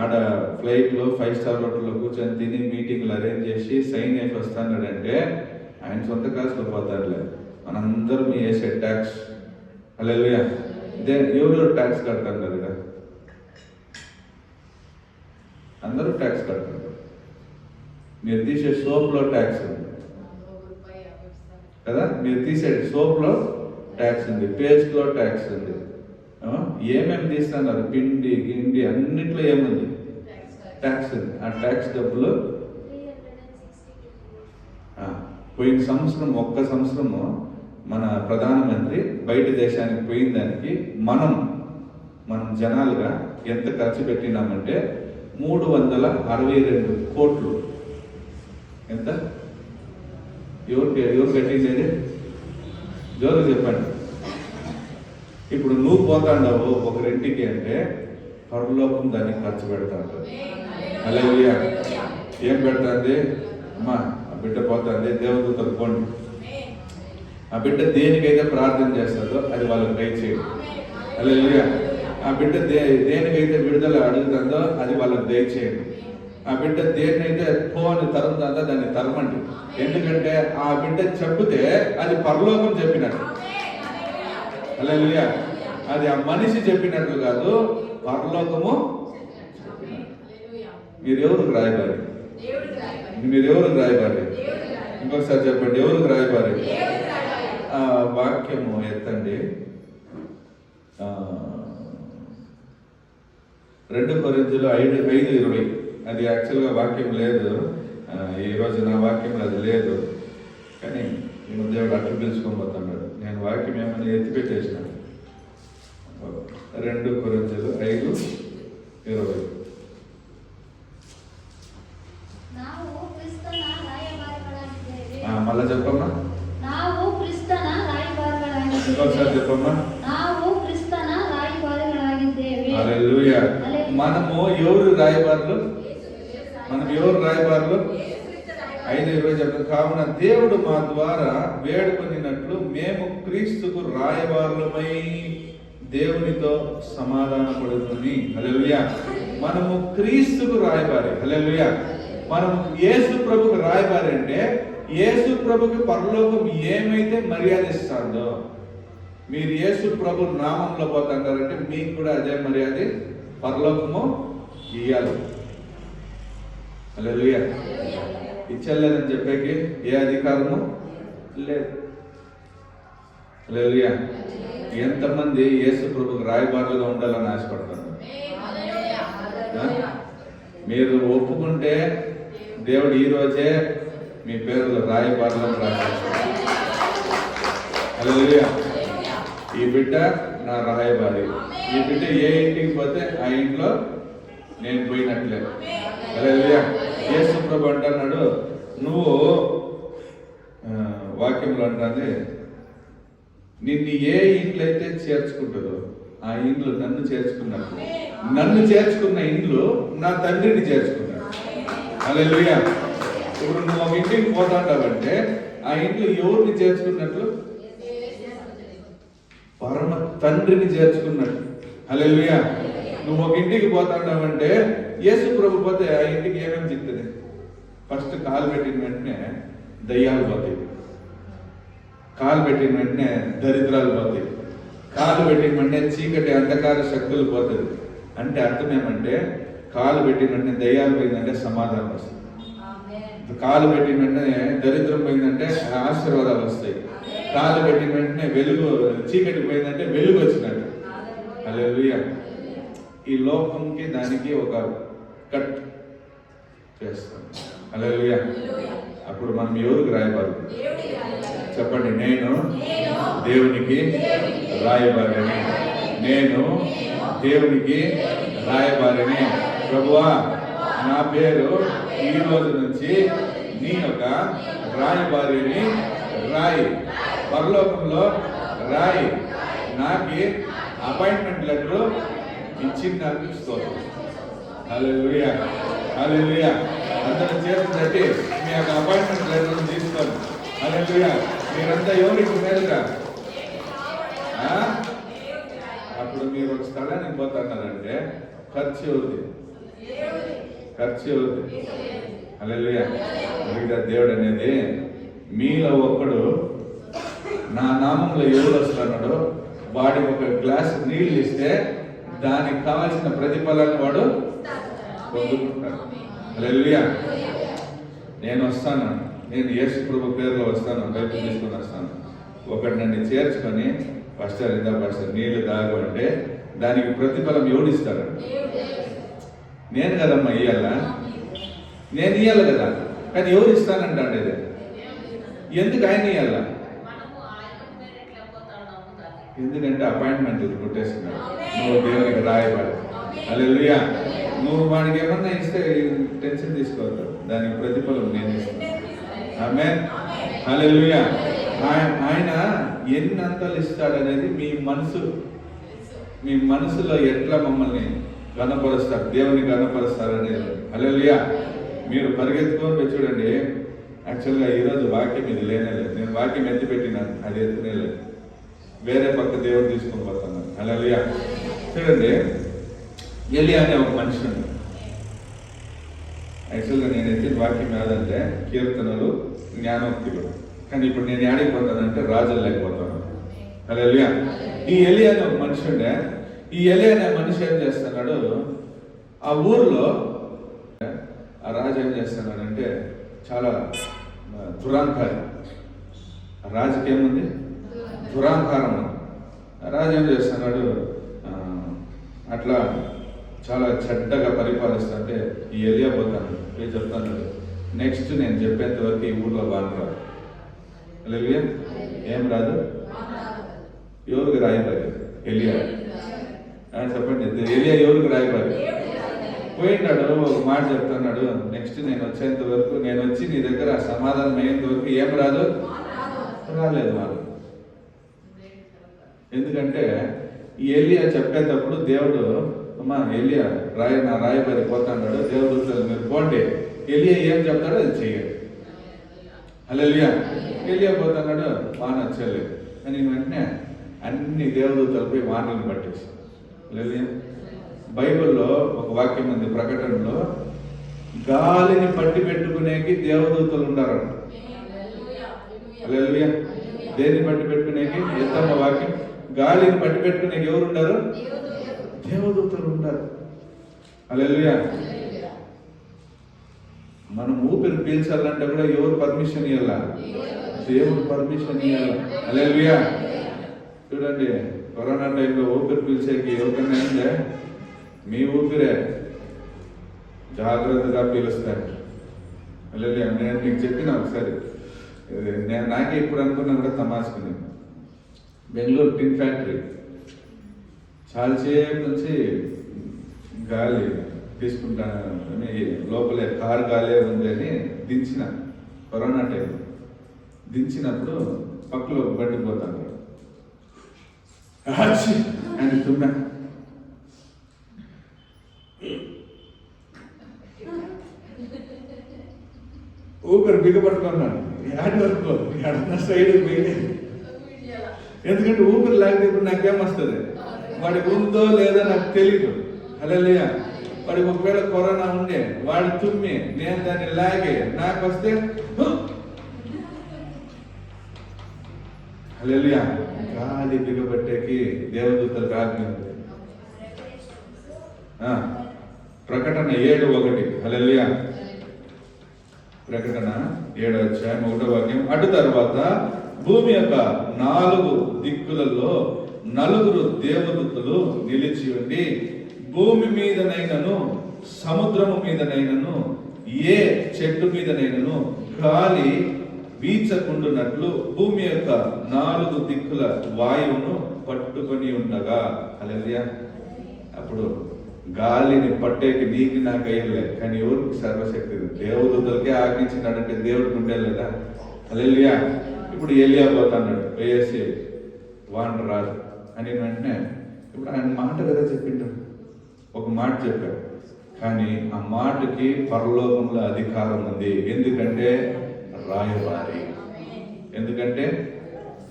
ఆడ ఫ్లైట్లో 5 స్టార్ హోటల్లో కూర్చొని తిని మీటింగ్లు అరేంజ్ చేసి సైన్ వేసి వస్తాడంటే ఆయన సొంత కాసులో పోతాడులే. మనందరం వేసే ట్యాక్స్. హల్లెలూయా. ఎవరు ట్యాక్స్ కడతారు కదా? అందరూ ట్యాక్స్ కడతారు. మీరు తీసే సోప్లో ట్యాక్స్ ఉంది కదా, మీరు తీసే సోప్లో ట్యాక్స్ ఉంది, పేస్ట్లో ట్యాక్స్ ఉంది, ఏమేమి తీస్తున్నారు, పిండి గిండి అన్నిట్లో ఏముంది? ట్యాక్స్ ఉంది. ఆ ట్యాక్స్ డబ్బులు పోయిన సంవత్సరం, ఒక్క సంవత్సరము మన ప్రధానమంత్రి బయట దేశానికి పోయిన దానికి మనం జనాలుగా ఎంత ఖర్చు పెట్టినామంటే 362 కోట్లు. ఎంత? ఎవరు కట్టింది? జోరు చెప్పండి. ఇప్పుడు నువ్వు పోతాండవు ఒకరింటికి అంటే పరలోకం దానికి ఖర్చు పెడతాడు. హల్లెలూయా. ఏం పెడతాంది? అమ్మా ఆ బిడ్డ పోతుంది, దేవదూతలు పోండి. ఆ బిడ్డ దేనికైతే ప్రార్థన చేస్తుందో అది వాళ్ళకి దయచేయండి. హల్లెలూయా. ఆ బిడ్డ దేనికైతే విడుదల అడుగుతుందో అది వాళ్ళకి దయచేయండి. ఆ బిడ్డ దేన్నైతే అని తరుముతుందో దాన్ని తరమండి. ఎందుకంటే ఆ బిడ్డ చెప్తే అది పరలోకం చెప్పినట్టు. హల్లెలూయా. అది ఆ మనిషి చెప్పినట్లు కాదు, పరలోకము. మీరు ఎవరికి రాయబారి? మీరు ఎవరికి రాయబారి? ఇంకొకసారి చెప్పండి, ఎవరికి రాయబారి? ఆ వాక్యము ఎత్తండి. 2 కొరింథీయులు 5:20. అది యాక్చువల్గా వాక్యం లేదు, ఈరోజు నా వాక్యంలో అది లేదు, కానీ ఈ దేవుడు అట్లు పిలుచుకొని పోతున్నాడు. నేను వాక్యం ఏమని ఎత్తిపెట్టేసిన. 2 కొరింథీయులు 5:20. మళ్ళా చెప్పమ్మా, ఇంకొకసారి చెప్పమ్మా. హల్లెలూయా. మనము ఎవరు రాయబారులు? మనం ఎవరు రాయబారులు? 5:20 చెప్తాం. కావున దేవుడు మా ద్వారా వేడుకొనినట్లు మేము క్రీస్తుకు రాయబారులమై దేవునితో సమాధానపడుతుంది. హల్లెలూయా. మనము క్రీస్తుకు రాయబారి. హల్లెలూయా. మనం యేసు ప్రభుకు రాయబారి అంటే యేసు ప్రభుకి పరలోకం ఏమైతే మర్యాద ఇస్తుందో, మీరు యేసు ప్రభు నామంలో పోతారంటే మీకు కూడా అదే మర్యాద పరలోకము ఇయ్యాలి. హల్లెలూయా. ఇచ్చలేదని చెప్పేకి ఏ అధికారము లేదు. హల్లెలూయా. ఎంతమంది యేసు ప్రభుకి రాయబారులుగా ఉండాలని ఆశపడతారు? మీరు ఒప్పుకుంటే దేవుడు ఈ రోజే మీ పేర్లు రాయబారులను రాసేస్తారు. హల్లెలూయా. ఈ బిడ్డ నా రాయబారి. ఈ బిడ్డ ఏ ఇంటికి పోతే ఆ ఇంట్లో నేను పోయినట్లే. హల్లెలూయా. యేసు ప్రభు అంటున్నాడు, నువ్వు వాక్యంలో అంటానే నిన్ను ఏ ఇంట్లో అయితే చేర్చుకుంటుందో ఆ ఇంట్లో నన్ను చేర్చుకున్నట్టు, నన్ను చేర్చుకున్న ఇంట్లో నా తండ్రిని చేర్చుకున్నాడు. హల్లెలూయా. ఇప్పుడు నువ్వు ఒక ఇంటికి పోతాంటావంటే ఆ ఇంట్లో ఎవరిని చేర్చుకున్నట్లు? పరమ తండ్రిని చేర్చుకున్నట్టు. హల్లెలూయా. నువ్వు ఒక ఇంటికి పోతాంటావంటే యేసు ప్రభు పోతే ఆ ఇంటికి ఏమేమి చెప్తుంది? ఫస్ట్ కాలు పెట్టిన వెంటనే దయ్యాలు పోతాయి, కాలు పెట్టిన వెంటనే దరిద్రాలు పోతాయి, కాలు పెట్టిన వెంటనే చీకటి అంధకార శక్తులు పోతుంది. అంటే అర్థం ఏమంటే కాలు పెట్టిన వెంటనే దయ్యాలు పోయిందంటే సమాధానం వస్తుంది, కాలు పెట్టిన వెంటనే దరిద్రం పోయిందంటే ఆశీర్వాదాలు వస్తాయి, కాలు పెట్టిన వెంటనే వెలుగు చీకటి పోయిందంటే వెలుగు వచ్చినట్టు. హల్లెలూయా. ఈ లోకంకి దానికి ఒక కట్ చేస్తాం. హల్లెలూయా. అప్పుడు మనం ఎవరికి రాయబారు? చెప్పండి. నేను దేవునికి రాయబారిని. నేను దేవునికి రాయబారిని. ప్రభువా, నా పేరు ఈ రోజు నుంచి నీ యొక్క రాయబారిని రాయి, పరలోకంలో రాయి. నాకు అపాయింట్మెంట్ లెటర్ ఇచ్చింది నాకు స్తోత్రం. హల్లెలూయా. హల్లెలూయా. అందరూ చేస్తుందంటే మీ యొక్క అపాయింట్మెంట్ లెటర్ తీసుకోండి. హల్లెలూయా. మీరంతా ఎవరికి మేలుగా? అప్పుడు మీరు ఒక స్థలానికి పోతున్నారంటే ఖర్చు ఎవరిది? ఖర్చు ఎవరిది? హల్లెలూయా. అందుకే దేవుడు అనేది మీలో ఒక్కడు నా నామంలో ఎవరు వస్తున్నాడో వాడికి ఒక గ్లాస్ నీళ్ళు ఇస్తే దానికి కావాల్సిన ప్రతిఫలాన్ని వాడు పొందుకుంటాడు. హల్లెలూయా. నేను వస్తాను, నేను యేసు ప్రభు పేరులో వస్తాను, బైబిల్ తీసుకొని వస్తాను. ఒకటి నన్ను చేర్చుకొని పాస్టర్ ఇందా పాస్టర్ నీళ్లు తాగు అంటే దానికి ప్రతిఫలం ఎవడు ఇస్తాడు? నేను కదమ్మా ఇయ్యాలా, నేను ఇయ్యాలి కదా. కానీ ఎవరు ఇస్తానంటే ఎందుకు ఆయన ఇయ్యాలా? ఎందుకంటే అపాయింట్మెంట్ కొట్టేస్తున్నాడు. నువ్వు దేవునికి రాయబారి. హల్లెలూయా. నువ్వు వాడికి ఏమన్నా ఇస్తే టెన్షన్ తీసుకోవద్దు, దానికి ప్రతిఫలం నేను ఇస్తాను. ఆమేన్. హల్లెలూయా. ఆయన ఎన్ని అంతలు ఇస్తాడనేది మీ మనసులో ఎట్లా మమ్మల్ని గణపరుస్తారు, దేవుని గణపరుస్తారు అనేది. హల్లెలూయా. మీరు పరిగెత్తుకొని చూడండి. యాక్చువల్గా ఈరోజు వాక్యం ఇది లేనే లేదు. నేను వాక్యం ఎత్తి పెట్టినాను, అది ఎత్తునే లేదు, వేరే పక్క దేవుడు తీసుకొని పోతున్నాను. హల్లెలూయా. చూడండి, ఎలియా అనే ఒక మనిషి ఉంది. యాక్చువల్గా నేను ఎత్తిన వాక్యం ఏదంటే కీర్తనలు, జ్ఞానోక్తులు. కానీ ఇప్పుడు నేను ఆడిపోతానంటే రాజులు లేకపోతాను. హల్లెలూయా. ఈ ఎలియా అనే ఒక మనిషి ఉండే. ఈ ఎలియా అనే మనిషి ఏం చేస్తున్నాడు, ఆ ఊర్లో ఆ రాజు ఏం చేస్తున్నాడంటే చాలా దురాంకారం. రాజుకి ఏముంది? దురాంకారం. రాజు ఏం చేస్తున్నాడు, అట్లా చాలా చెడ్డగా పరిపాలిస్తుంటే ఈ ఏలియా పోతాను నేను చెప్తాను, నెక్స్ట్ నేను చెప్పేంత వరకు ఈ ఊర్లో వాన రాదు. హల్లెలూయా. ఏం రాదు? ఎవరికి రాయబారి? ఎలియా. చెప్పండి, ఎలియా ఎవరికి రాయబారి? పోయినాడు, ఒక మాట చెప్తున్నాడు, నెక్స్ట్ నేను వచ్చేంత వరకు, నేను వచ్చి నీ దగ్గర సమాధానం అయ్యేంత వరకు ఏం రాదు? రాలేదు వాళ్ళు. ఎందుకంటే ఈ ఎలియా చెప్పేటప్పుడు దేవుడు, అమ్మా ఎలియా నా రాయబారి పోతాడు, దేవుడు మీరు పోండి, ఎలియా ఏం చెప్తాడో అది చెయ్యండి. హల్లెలూయా. ఎలియా పోతున్నాడు, వాన వచ్చలేదు అని వెంటనే అన్ని దేవదూతలపై వానలను పట్టేసి. హల్లెలూయా. బైబిల్లో ఒక వాక్యం ఉంది, ప్రకటనలో, గాలిని పట్టి పెట్టుకునేకి దేవదూతలు ఉండారంట. హల్లెలూయా. దేన్ని పట్టి పెట్టుకునేకి? ఎంతమ్మ వాక్యం, గాలిని పట్టి పెట్టుకునేకి ఎవరు ఉండారు? దేవదూతలు ఉంటారు. హల్లెలూయా. మనం ఊపిరి పీల్చాలంటే కూడా ఎవరు పర్మిషన్ ఇవ్వాలా? దేవుడు పర్మిషన్ ఇవ్వాలా. హల్లెలూయా. చూడండి, కరోనా టైంలో ఊపిరి పీల్చేకి ఎవరికైనా ఉందే? మీ ఊపిరే జాగ్రత్తగా పీలుస్తారు. హల్లెలూయా. నేను నీకు చెప్పిన ఒకసారి, నాకే ఇప్పుడు అనుకున్నా కూడా తమాసుకుని, బెంగళూరు టిన్ ఫ్యాక్టరీ చాలాసేపు నుంచి గాలి తీసుకుంటాను, లోపలే కారు గాలే ఉంది అని దించిన, కరోనా టైం దించినప్పుడు పక్కలో బండి పోతాను అని తున్నా, ఊపిరి బిగపట్టుకున్నాను. యాడ్ వరకు ఎడన సైడ్ పోయింది. ఎందుకంటే ఊపిరి లేకపోతే నాకేమొస్తుంది? వాడికి ఉందో లేదో నాకు తెలియదు. హల్లెలూయా. వాడికి ఒకవేళ కరోనా ఉండే, వాడు తుమ్మి నేను దాన్ని లాగే నాకు వస్తే, హల్లెలూయా, గాలి బిగబట్టేకి దేవదూతలకు ఆజ్ఞ ఉంది. ప్రకటన 7:1. హల్లెలూయా. ప్రకటన 7:1. అటు తర్వాత భూమి యొక్క 4 దిక్కులలో 4 దేవదూతలు నిలిచి ఉండి, భూమి మీదనైనను సముద్రము మీదనైనను ఏ చెట్టు మీదనైనను గాలి వీచకుండునట్లు భూమి యొక్క 4 దిక్కుల వాయువును పట్టుకొని ఉండగా. హల్లెలూయా. అప్పుడు గాలిని పట్టేకి నీకు నాకు అయ్యలే, కానీ ఎవరికి సర్వశక్తి? దేవదూతలకే ఆజ్ఞించినాడంటే దేవుడికి ఉండేలేదా? హల్లెలూయా. ఇప్పుడు ఎలియా పోతాడు, వేసి వాన రాదు అని వెంటనే, ఇప్పుడు ఆయన మాట కదా చెప్పిండు, ఒక మాట చెప్పాడు, కానీ ఆ మాటకి పరలోకంలో అధికారం ఉంది. ఎందుకంటే రాయబారి, ఎందుకంటే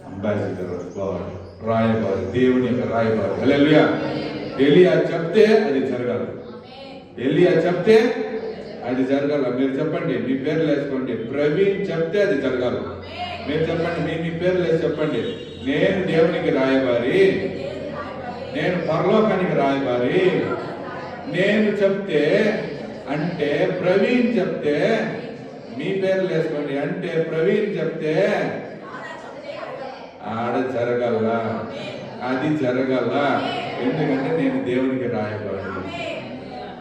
అంబాసిడర్ ఆఫ్ గాడ్, రాయబారి, దేవుని యొక్క రాయబారి. హల్లెలూయా. ఎలియా చెప్తే అది జరగాలి, ఎలియా చెప్తే అది జరగాల. మీరు చెప్పండి, మీ పేర్లు వేసుకోండి. ప్రవీణ్ చెప్తే అది జరగాలి. మీరు చెప్పండి, మీ పేర్లు వేసి చెప్పండి, నేను దేవునికి రాయబారి, నేను పరలోకానికి రాయబారి. నేను చెప్తే అంటే, ప్రవీణ్ చెప్తే, మీ పేర్లు వేసుకోండి, అంటే ప్రవీణ్ చెప్తే ఆడ జరగల, అది జరగల. ఎందుకంటే నేను దేవునికి రాయబారి.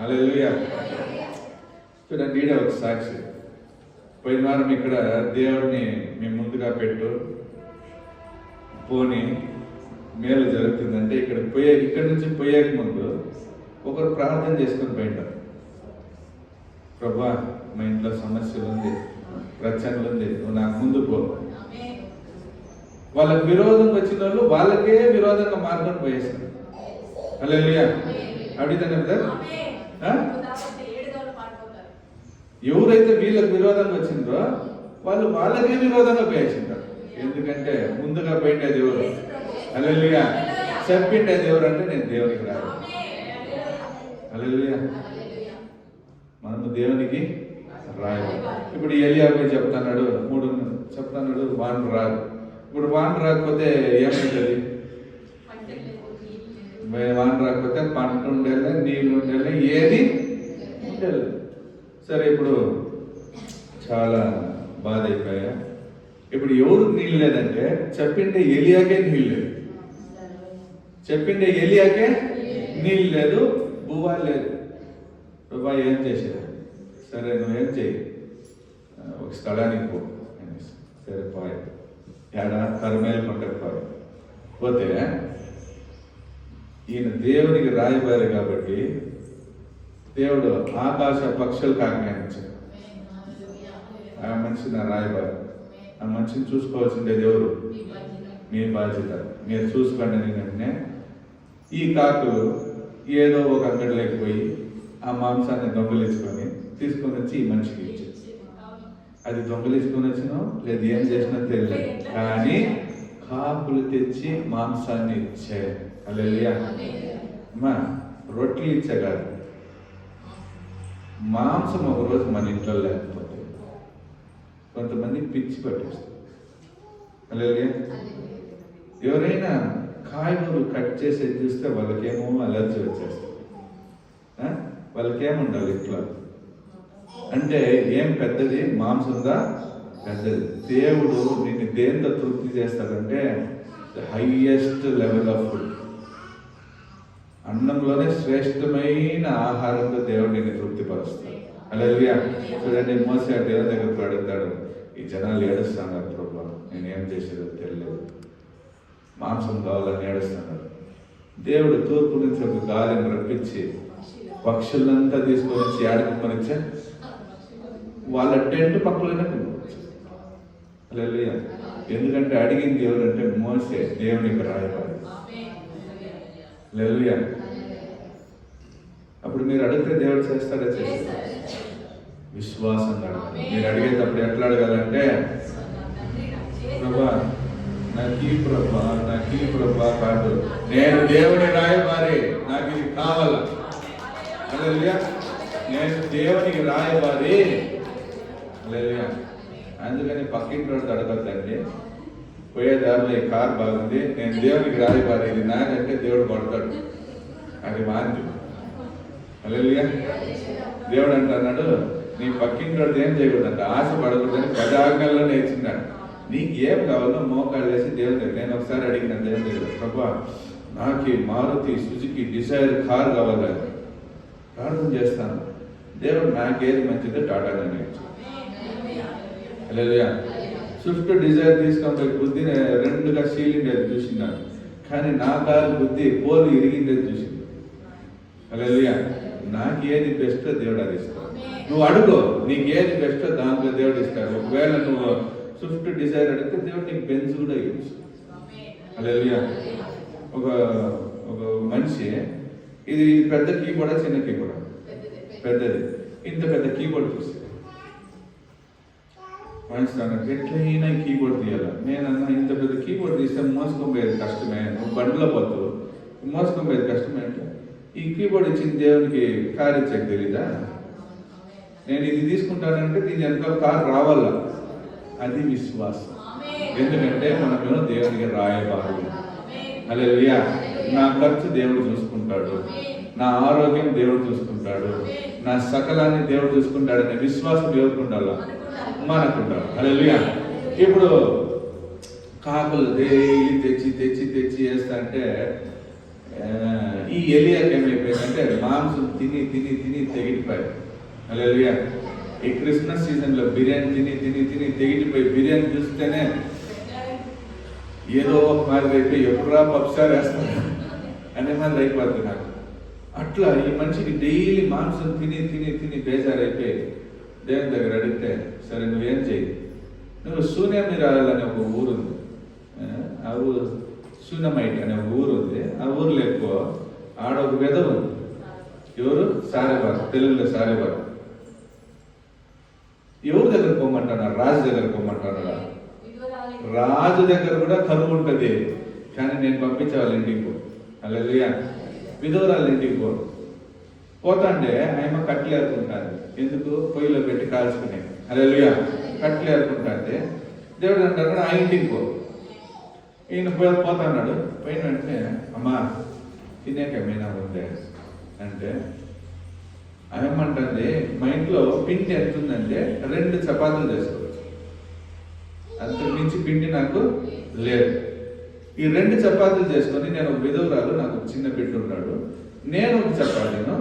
హల్లెలూయా. చూడండి, ఈడ ఒక సాక్షి. పోయిన వారం ఇక్కడ దేవుడిని మేము ముందుగా పెట్టు పోని మేలు జరుగుతుందంటే, ఇక్కడ నుంచి పోయేక ముందు ఒకరు ప్రార్థన చేసుకొని పోయింటారు. ప్రభా, మా ఇంట్లో సమస్యలు ఉంది, రచనలు ఉంది, నువ్వు నాకు ముందు పో. వాళ్ళకి విరోధం వచ్చిన వాళ్ళు వాళ్ళకే విరోధంగా మార్గం పోయేస్తారు. హల్లెలూయా. అడిగితే బ్రదర్, ఎవరైతే వీళ్ళకి విరోధంగా వచ్చిందో వాళ్ళు వాళ్ళకే విరోధంగా పోయేసింటారు. ఎందుకంటే ముందుగా పోయిండేది ఎవరు? హల్లెలూయా. చెప్పిండేది ఎవరు అంటే, నేను దేవునికి రాదు. హల్లెలూయా. మనము దేవునికి రాయదు. ఇప్పుడు ఎలియా పోయి చెప్తున్నాడు, 3 చెప్తున్నాడు, వాన రాదు. ఇప్పుడు వాన రాకపోతే ఏమవుతుంది? వాన రాకపోతే పంట ఉండేలే, నీళ్ళు ఉండేలే, ఏది ఉండేది. సరే, ఇప్పుడు చాలా బాధ అయిపోయా. ఇప్పుడు ఎవరికి నీళ్ళు లేదంటే, చెప్పిండే ఎలియాకే నీళ్ళు లేదు, చెప్పిండే ఎలియాకే నీళ్ళు లేదు. బువ్వా లేదు. ప్రభా ఏం చేసేది? సరే నువ్వేం చెయ్యి, ఒక స్థలానికి పో అనేసి. సరే పోయి ఏడా కర్మేలు కొండకు పోతే ఈయన దేవునికి రాయబారి కాబట్టి దేవుడు ఆకాశ పక్షులకు ఆజ్ఞానించాడు. ఆ మనిషి నా రాయబారి, ఆ మనిషిని చూసుకోవాల్సిందే దేవుడు. మీ బాధ్యత, మీరు చూసుకోండి అని వెంటనే ఈ కాకులు ఏదో ఒక అంగడిలోకి పోయి ఆ మాంసాన్ని దొంగలించుకొని తీసుకొని వచ్చి ఈ మనిషికి ఇచ్చింది. అది దొంగలించుకొని వచ్చినో లేదు ఏం చేసినా తెలియదు, కానీ కాకులు తెచ్చి మాంసాన్ని ఇచ్చాయి. హల్లెలూయా. అమ్మా రొట్టెలు ఇచ్చే కాదు, మాంసం ఒకరోజు మన ఇంట్లో లేకపోతే కొంతమంది పిచ్చి పట్టేస్తారు. హల్లెలూయా. ఎవరైనా కాయగూరలు కట్ చేసి చూస్తే వాళ్ళకేమో అలర్జీ వచ్చేస్తుంది. వాళ్ళకేముండాలి ఇట్లా అంటే ఏం పెద్దది మాంసందా? పెద్దది. దేవుడు నిన్ను దేంతో తృప్తి చేస్తాడంటే హైయెస్ట్ లెవెల్ ఆఫ్ ఫుడ్. అన్నంలోనే శ్రేష్టమైన ఆహారంతో దేవుడు నిన్ను తృప్తిపరుస్తాడు. హల్లెలూయా. చూడండి, మోసే ఆ దేవుని దగ్గరకు అడుగుతాడు, ఈ జనాలు ఏడుస్తున్నారు ప్రభు, నేనేం చేసేదో తెలియదు, మాంసం కావాలని ఏడుస్తున్నారు. దేవుడు తూర్పు నుంచి ఒక గాలిని రప్పించి పక్షులంతా తీసుకొని వచ్చి ఆడుకుని వచ్చా వాళ్ళ టెంట్ పక్కలోనే హల్లెలూయా. ఎందుకంటే అడిగింది ఎవరంటే మోసే, దేవునికి రాయబారి. హల్లెలూయా. అప్పుడు మీరు అడిగితే దేవుడు చేస్తాడా? చేస్తాడు. విశ్వాసంగా అడగాలి. మీరు అడిగేటప్పుడు ఎట్లా అడగాలంటే, ప్రభా నాకు ఈ ప్రభా కాదు, నేను దేవుని రాయబారి, నాకు ఇది కావాలా. హల్లెలూయా. నేను దేవునికి రాయబారి. హల్లెలూయా. అందుకని పక్కింటి రోడ్డు అడగద్దండి. పోయే దారిలో ఈ కార్ బాగుంది, నేను దేవునికి రాయబారి, ఇది నాకంటే దేవుడు పడతాడు, అది మాంది. హల్లెలూయా. దేవుడు అంటున్నాడు, నీ పక్కింటి రోడ్డు ఏం చేయకూడదంట, ఆశ పడకూడదని 10 ఆజ్ఞల్లో నేర్చున్నాడు. నీకు ఏం కావాలో మోకాళ్ళు వేసి దేవుని దగ్గర. నేను ఒకసారి అడిగిన దేవుని దగ్గర, ప్రభా నాకు మారుతి సుజుకి డిజైర్ కార్ కావాలని ప్రార్థన చేస్తాను. దేవుడు నాకేది మంచిదో టాటాలో నేర్చు. హల్లెలూయా. స్విఫ్ట్ డిజైర్ తీసుకొని పోయి బుద్ధిని 2గా చీలిండేది చూసినాను, కానీ నా కారు బుద్ధి పోలు ఇరిగిండేది చూసింది. హల్లెలూయా. నాకు ఏది బెస్టో దేవుడు అది ఇస్తాడు. నువ్వు అడుగు, నీకు ఏది బెస్టో దాంట్లో దేవుడు ఇస్తాడు. ఒకవేళ నువ్వు స్విఫ్ట్ డిజైర్ అడిగితే దేవుడు నీకు బెంజ్ కూడా ఇవ్వచ్చు. హల్లెలూయా. ఒక మనిషి, ఇది పెద్ద కీబోర్డా చిన్న కీబోర్డా? పెద్దది. ఇంత పెద్ద కీబోర్డ్ చూసి మనిషి అన్నాడు, ఎట్లయినా కీబోర్డ్ తీయాలి. నేనన్నా ఇంత పెద్ద కీబోర్డ్ తీస్తే మోసుకొనిపోయేది కష్టమే, నువ్వు బండిలో పోతావు, మోసుకొనిపోయేది కష్టమే అంటే, ఈ కీబోర్డ్ ఇచ్చిన దేవునికి కారు ఇచ్చేది తెలీదా? నేను ఇది తీసుకుంటానంటే దీని వెనకాల కారు రావాలా. అది విశ్వాసం. ఎందుకంటే మనమేమో దేవునికి రాయబారు. హల్లెలూయా. నా ఖర్చు దేవుడు చూసుకుంటాడు, నా ఆరోగ్యం దేవుడు చూసుకుంటాడు, నా సకలాన్ని దేవుడు చూసుకుంటాడనే విశ్వాసం ఎవరికి ఉండాలా? మనకుంటాడు. హల్లెలూయా. ఇప్పుడు కాకులు డైలీ తెచ్చి వేస్తా అంటే ఈ ఎలియాకి ఏమైపోయిందంటే మాంసం తిని తెగిటిపోయాయి. హల్లెలూయా. ఈ క్రిస్మస్ సీజన్లో బిర్యానీ తిని తెగిటిపోయి బిర్యానీ చూస్తేనే ఏదో ఒక మాదిరి అయిపోయి ఎప్పుడురా పప్పుసారి వేస్తాను అనే మాదిరి అయిపోతుంది నాకు. అట్లా ఈ మనిషికి డైలీ మాంసం తిని బేజారైపోయి దేవుని దగ్గర అడిగితే, సరే నువ్వేం చెయ్యి, నువ్వు శూన్యమిరాలు అనే ఒక ఊరు ఉంది, ఆ ఊరు శూన్యమైట్ అనే ఒక ఊరు ఉంది. ఆ ఊరు ఎక్కువ ఆడ ఒక వెధవ ఉంది. ఎవరు? సారేవారు, తెలుగులో సారేవారు. ఎవరి దగ్గర పోమంటున్నారు? రాజు దగ్గర పోమంటున్నారా? రాజు దగ్గర కూడా కరువు ఉంటుంది, కానీ నేను పంపించే వాళ్ళ ఇంటికి పో. హల్లెలూయా. విధవరాళ్ళ ఇంటికి పోతా అంటే ఆయమ్మ కట్టెలు ఏరుకుంటాను. ఎందుకు? పొయ్యిలో పెట్టి కాల్చుకునే. హల్లెలూయా. కట్టెలు ఏరుకుంటాంటే దేవుడు అంటారు ఆ ఇంటికి పో. ఈయన పోతాన్నాడు. పోయిన వెంటనే, అమ్మా తినేకేమైనా ఉందే అంటే, ఏమంటుంది, మా ఇంట్లో పిండి ఎంత ఉందంటే 2 చపాతీలు చేసుకోవచ్చు, అంత మించి పిండి నాకు లేదు. ఈ 2 చపాతీలు చేసుకొని, నేను ఒక విధవరాలు, నాకు ఒక చిన్న బిడ్డ ఉన్నాడు, నేను ఒక చపాతీను,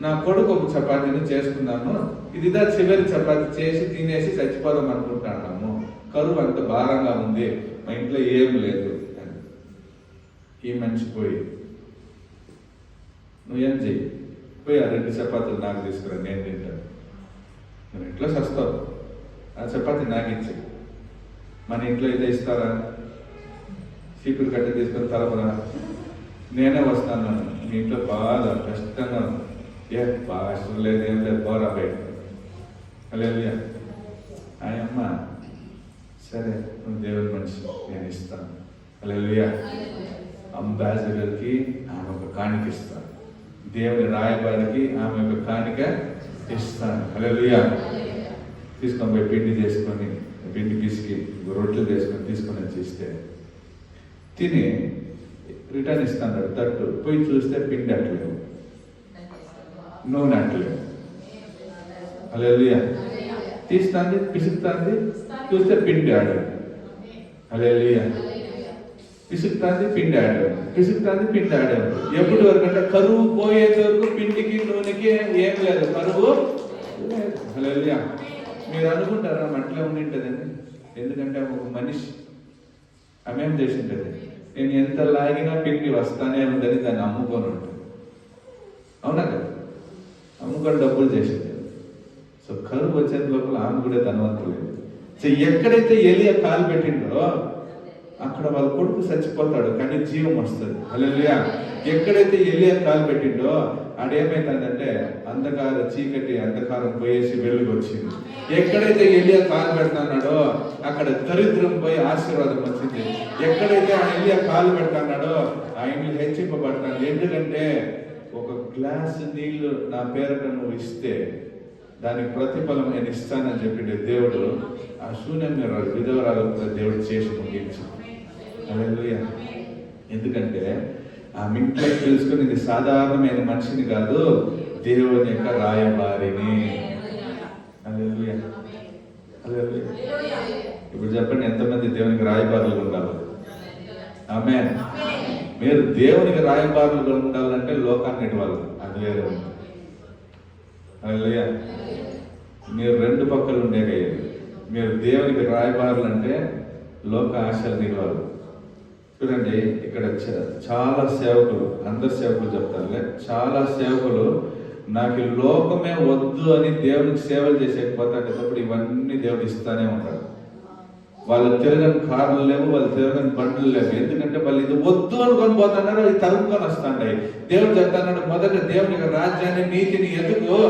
నా కొడుకు ఒక చపాతీని చేసుకున్నాము. ఇదిదా చివరి చపాతీ చేసి తినేసి చచ్చిపోదాం అనుకుంటున్నాము. కరువు అంత భారంగా ఉంది, మా ఇంట్లో ఏం లేదు అని. ఈ మనిషి పోయి, నువ్వేం చెయ్యి, పోయి ఆ 2 చపాతీలు నాకు తీసుకురా, నేను తింటాను. నువ్వు ఇంట్లో సస్తావు, ఆ చపాతీ నాకు ఇచ్చి. మన ఇంట్లో అయితే ఇస్తారా? చీపురు కట్ట తీసుకొని తలపరా, నేనే వస్తాను, మీ ఇంట్లో బాగా కష్టంగా ఏ బాగా ఇష్టం లేదు, ఏం లేదు, పోరా బయట. హల్లెలూయా. ఆయమ్మ సరే నువ్వు దేవుని మనిషి, నేను ఇస్తాను. హల్లెలూయా. అంబాసిడర్కి ఆమె ఒక కాணிక ఇస్తాను, దేవుని రాయబారికి ఆమె ఒక కాணிక ఇస్తాను. హల్లెలూయా. తీసుకొని పోయి పిండి చేసుకొని, పిండి పిసికి రొట్టెలు చేసుకొని తీసుకొని వచ్చి ఇస్తే తిని రిటర్న్ ఇస్తాను తట్టు. పోయి చూస్తే పిండి అట్లేదు, నూనె అట్లేదు. హల్లెలూయా. తీస్తాంది, పిసుకుతాంది, చూస్తే పిండి ఆడదు. హల్లెలూయా. పిసుకుతాంది, పిండి ఆడదు, పిసుకుతాంది, పిండి ఆడదు. ఎప్పటి వరకు అంటే కరువు పోయేంత వరకు పిండికి నూనెకి ఏం లేదు, కరువు లేదు. హల్లెలూయా. మీరు అనుకుంటారా అట్లే ఉండింటదని? ఎందుకంటే ఒక మనిషి ఆమె ఏం చేసి ఉంటుంది, నేను ఎంత లాగినా పిండి వస్తానే ఉందని దాన్ని అమ్ముకొని ఉంటుంది. అవునా కదా? అమ్ముకొని డబ్బులు చేసింది. సో కరువు వచ్చే లోపల ఆమె కూడా ధనవంతులేదు. సో ఎక్కడైతే ఎలియా కాలు పెట్టిండో అక్కడ వాళ్ళ కొడుకు చచ్చిపోతాడు, కానీ జీవం వస్తుంది. హల్లెలూయా. ఎక్కడైతే ఎలియా కాలు పెట్టిండో ఆడేమైతుందంటే అంధకార చీకటి అంధకారం పోయేసి వెలుగు వచ్చింది. ఎక్కడైతే ఎలియా కాలు పెడతాన్నాడో అక్కడ దరిద్రం పోయి ఆశీర్వాదం వచ్చింది. ఎక్కడైతే ఆ ఎలియా కాలు పెడతాన్నాడో ఆయన హెచ్చింపబడతాడు. ఎందుకంటే ఒక గ్లాసు నీళ్లు నా పేరుట నువ్వు ఇస్తే దానికి ప్రతిఫలం నేను ఇస్తానని చెప్పిండే దేవుడు ఆ శూన్యంగా విధవరాలు దేవుడు చేసి ముగించు. హల్లెలూయా. ఎందుకంటే ఆ ఇంట్లోకి తెలుసుకుని ఇది సాధారణమైన మనిషిని కాదు, దేవుని యొక్క రాయబారిని. హల్లెలూయా. హల్లెలూయా. ఇప్పుడు చెప్పండి, ఎంతమంది దేవునికి రాయబారులు ఉండాలి? ఆమేన్. మీరు దేవునికి రాయబారులు ఉండాలంటే లోకాన్ని వాళ్ళు అది వేరే ఉంది. హల్లెలూయా. మీరు 2 పక్కలు ఉండేగయ్యారు. మీరు దేవునికి రాయబారులు అంటే లోక ఆశలు నిలవాలి. చూడండి, ఇక్కడ చాలా సేవకులు, అందరు సేవకులు చెప్తారులే, చాలా సేవకులు నాకు లోకమే వద్దు అని దేవునికి సేవలు చేసేకపోతాడేటప్పుడు ఇవన్నీ దేవుడు ఇస్తానే ఉంటాడు. వాళ్ళు తిరగని కార్లు లేవు, వాళ్ళు తిరగని బండ్లు లేవు. ఎందుకంటే వాళ్ళు ఇది వద్దు అనుకొని పోతున్నారు, అది తరుముకొని వస్తాయి. దేవుడు చెప్తాడు, మొదట దేవుని రాజ్యాన్ని నీతిని ఎదుగు,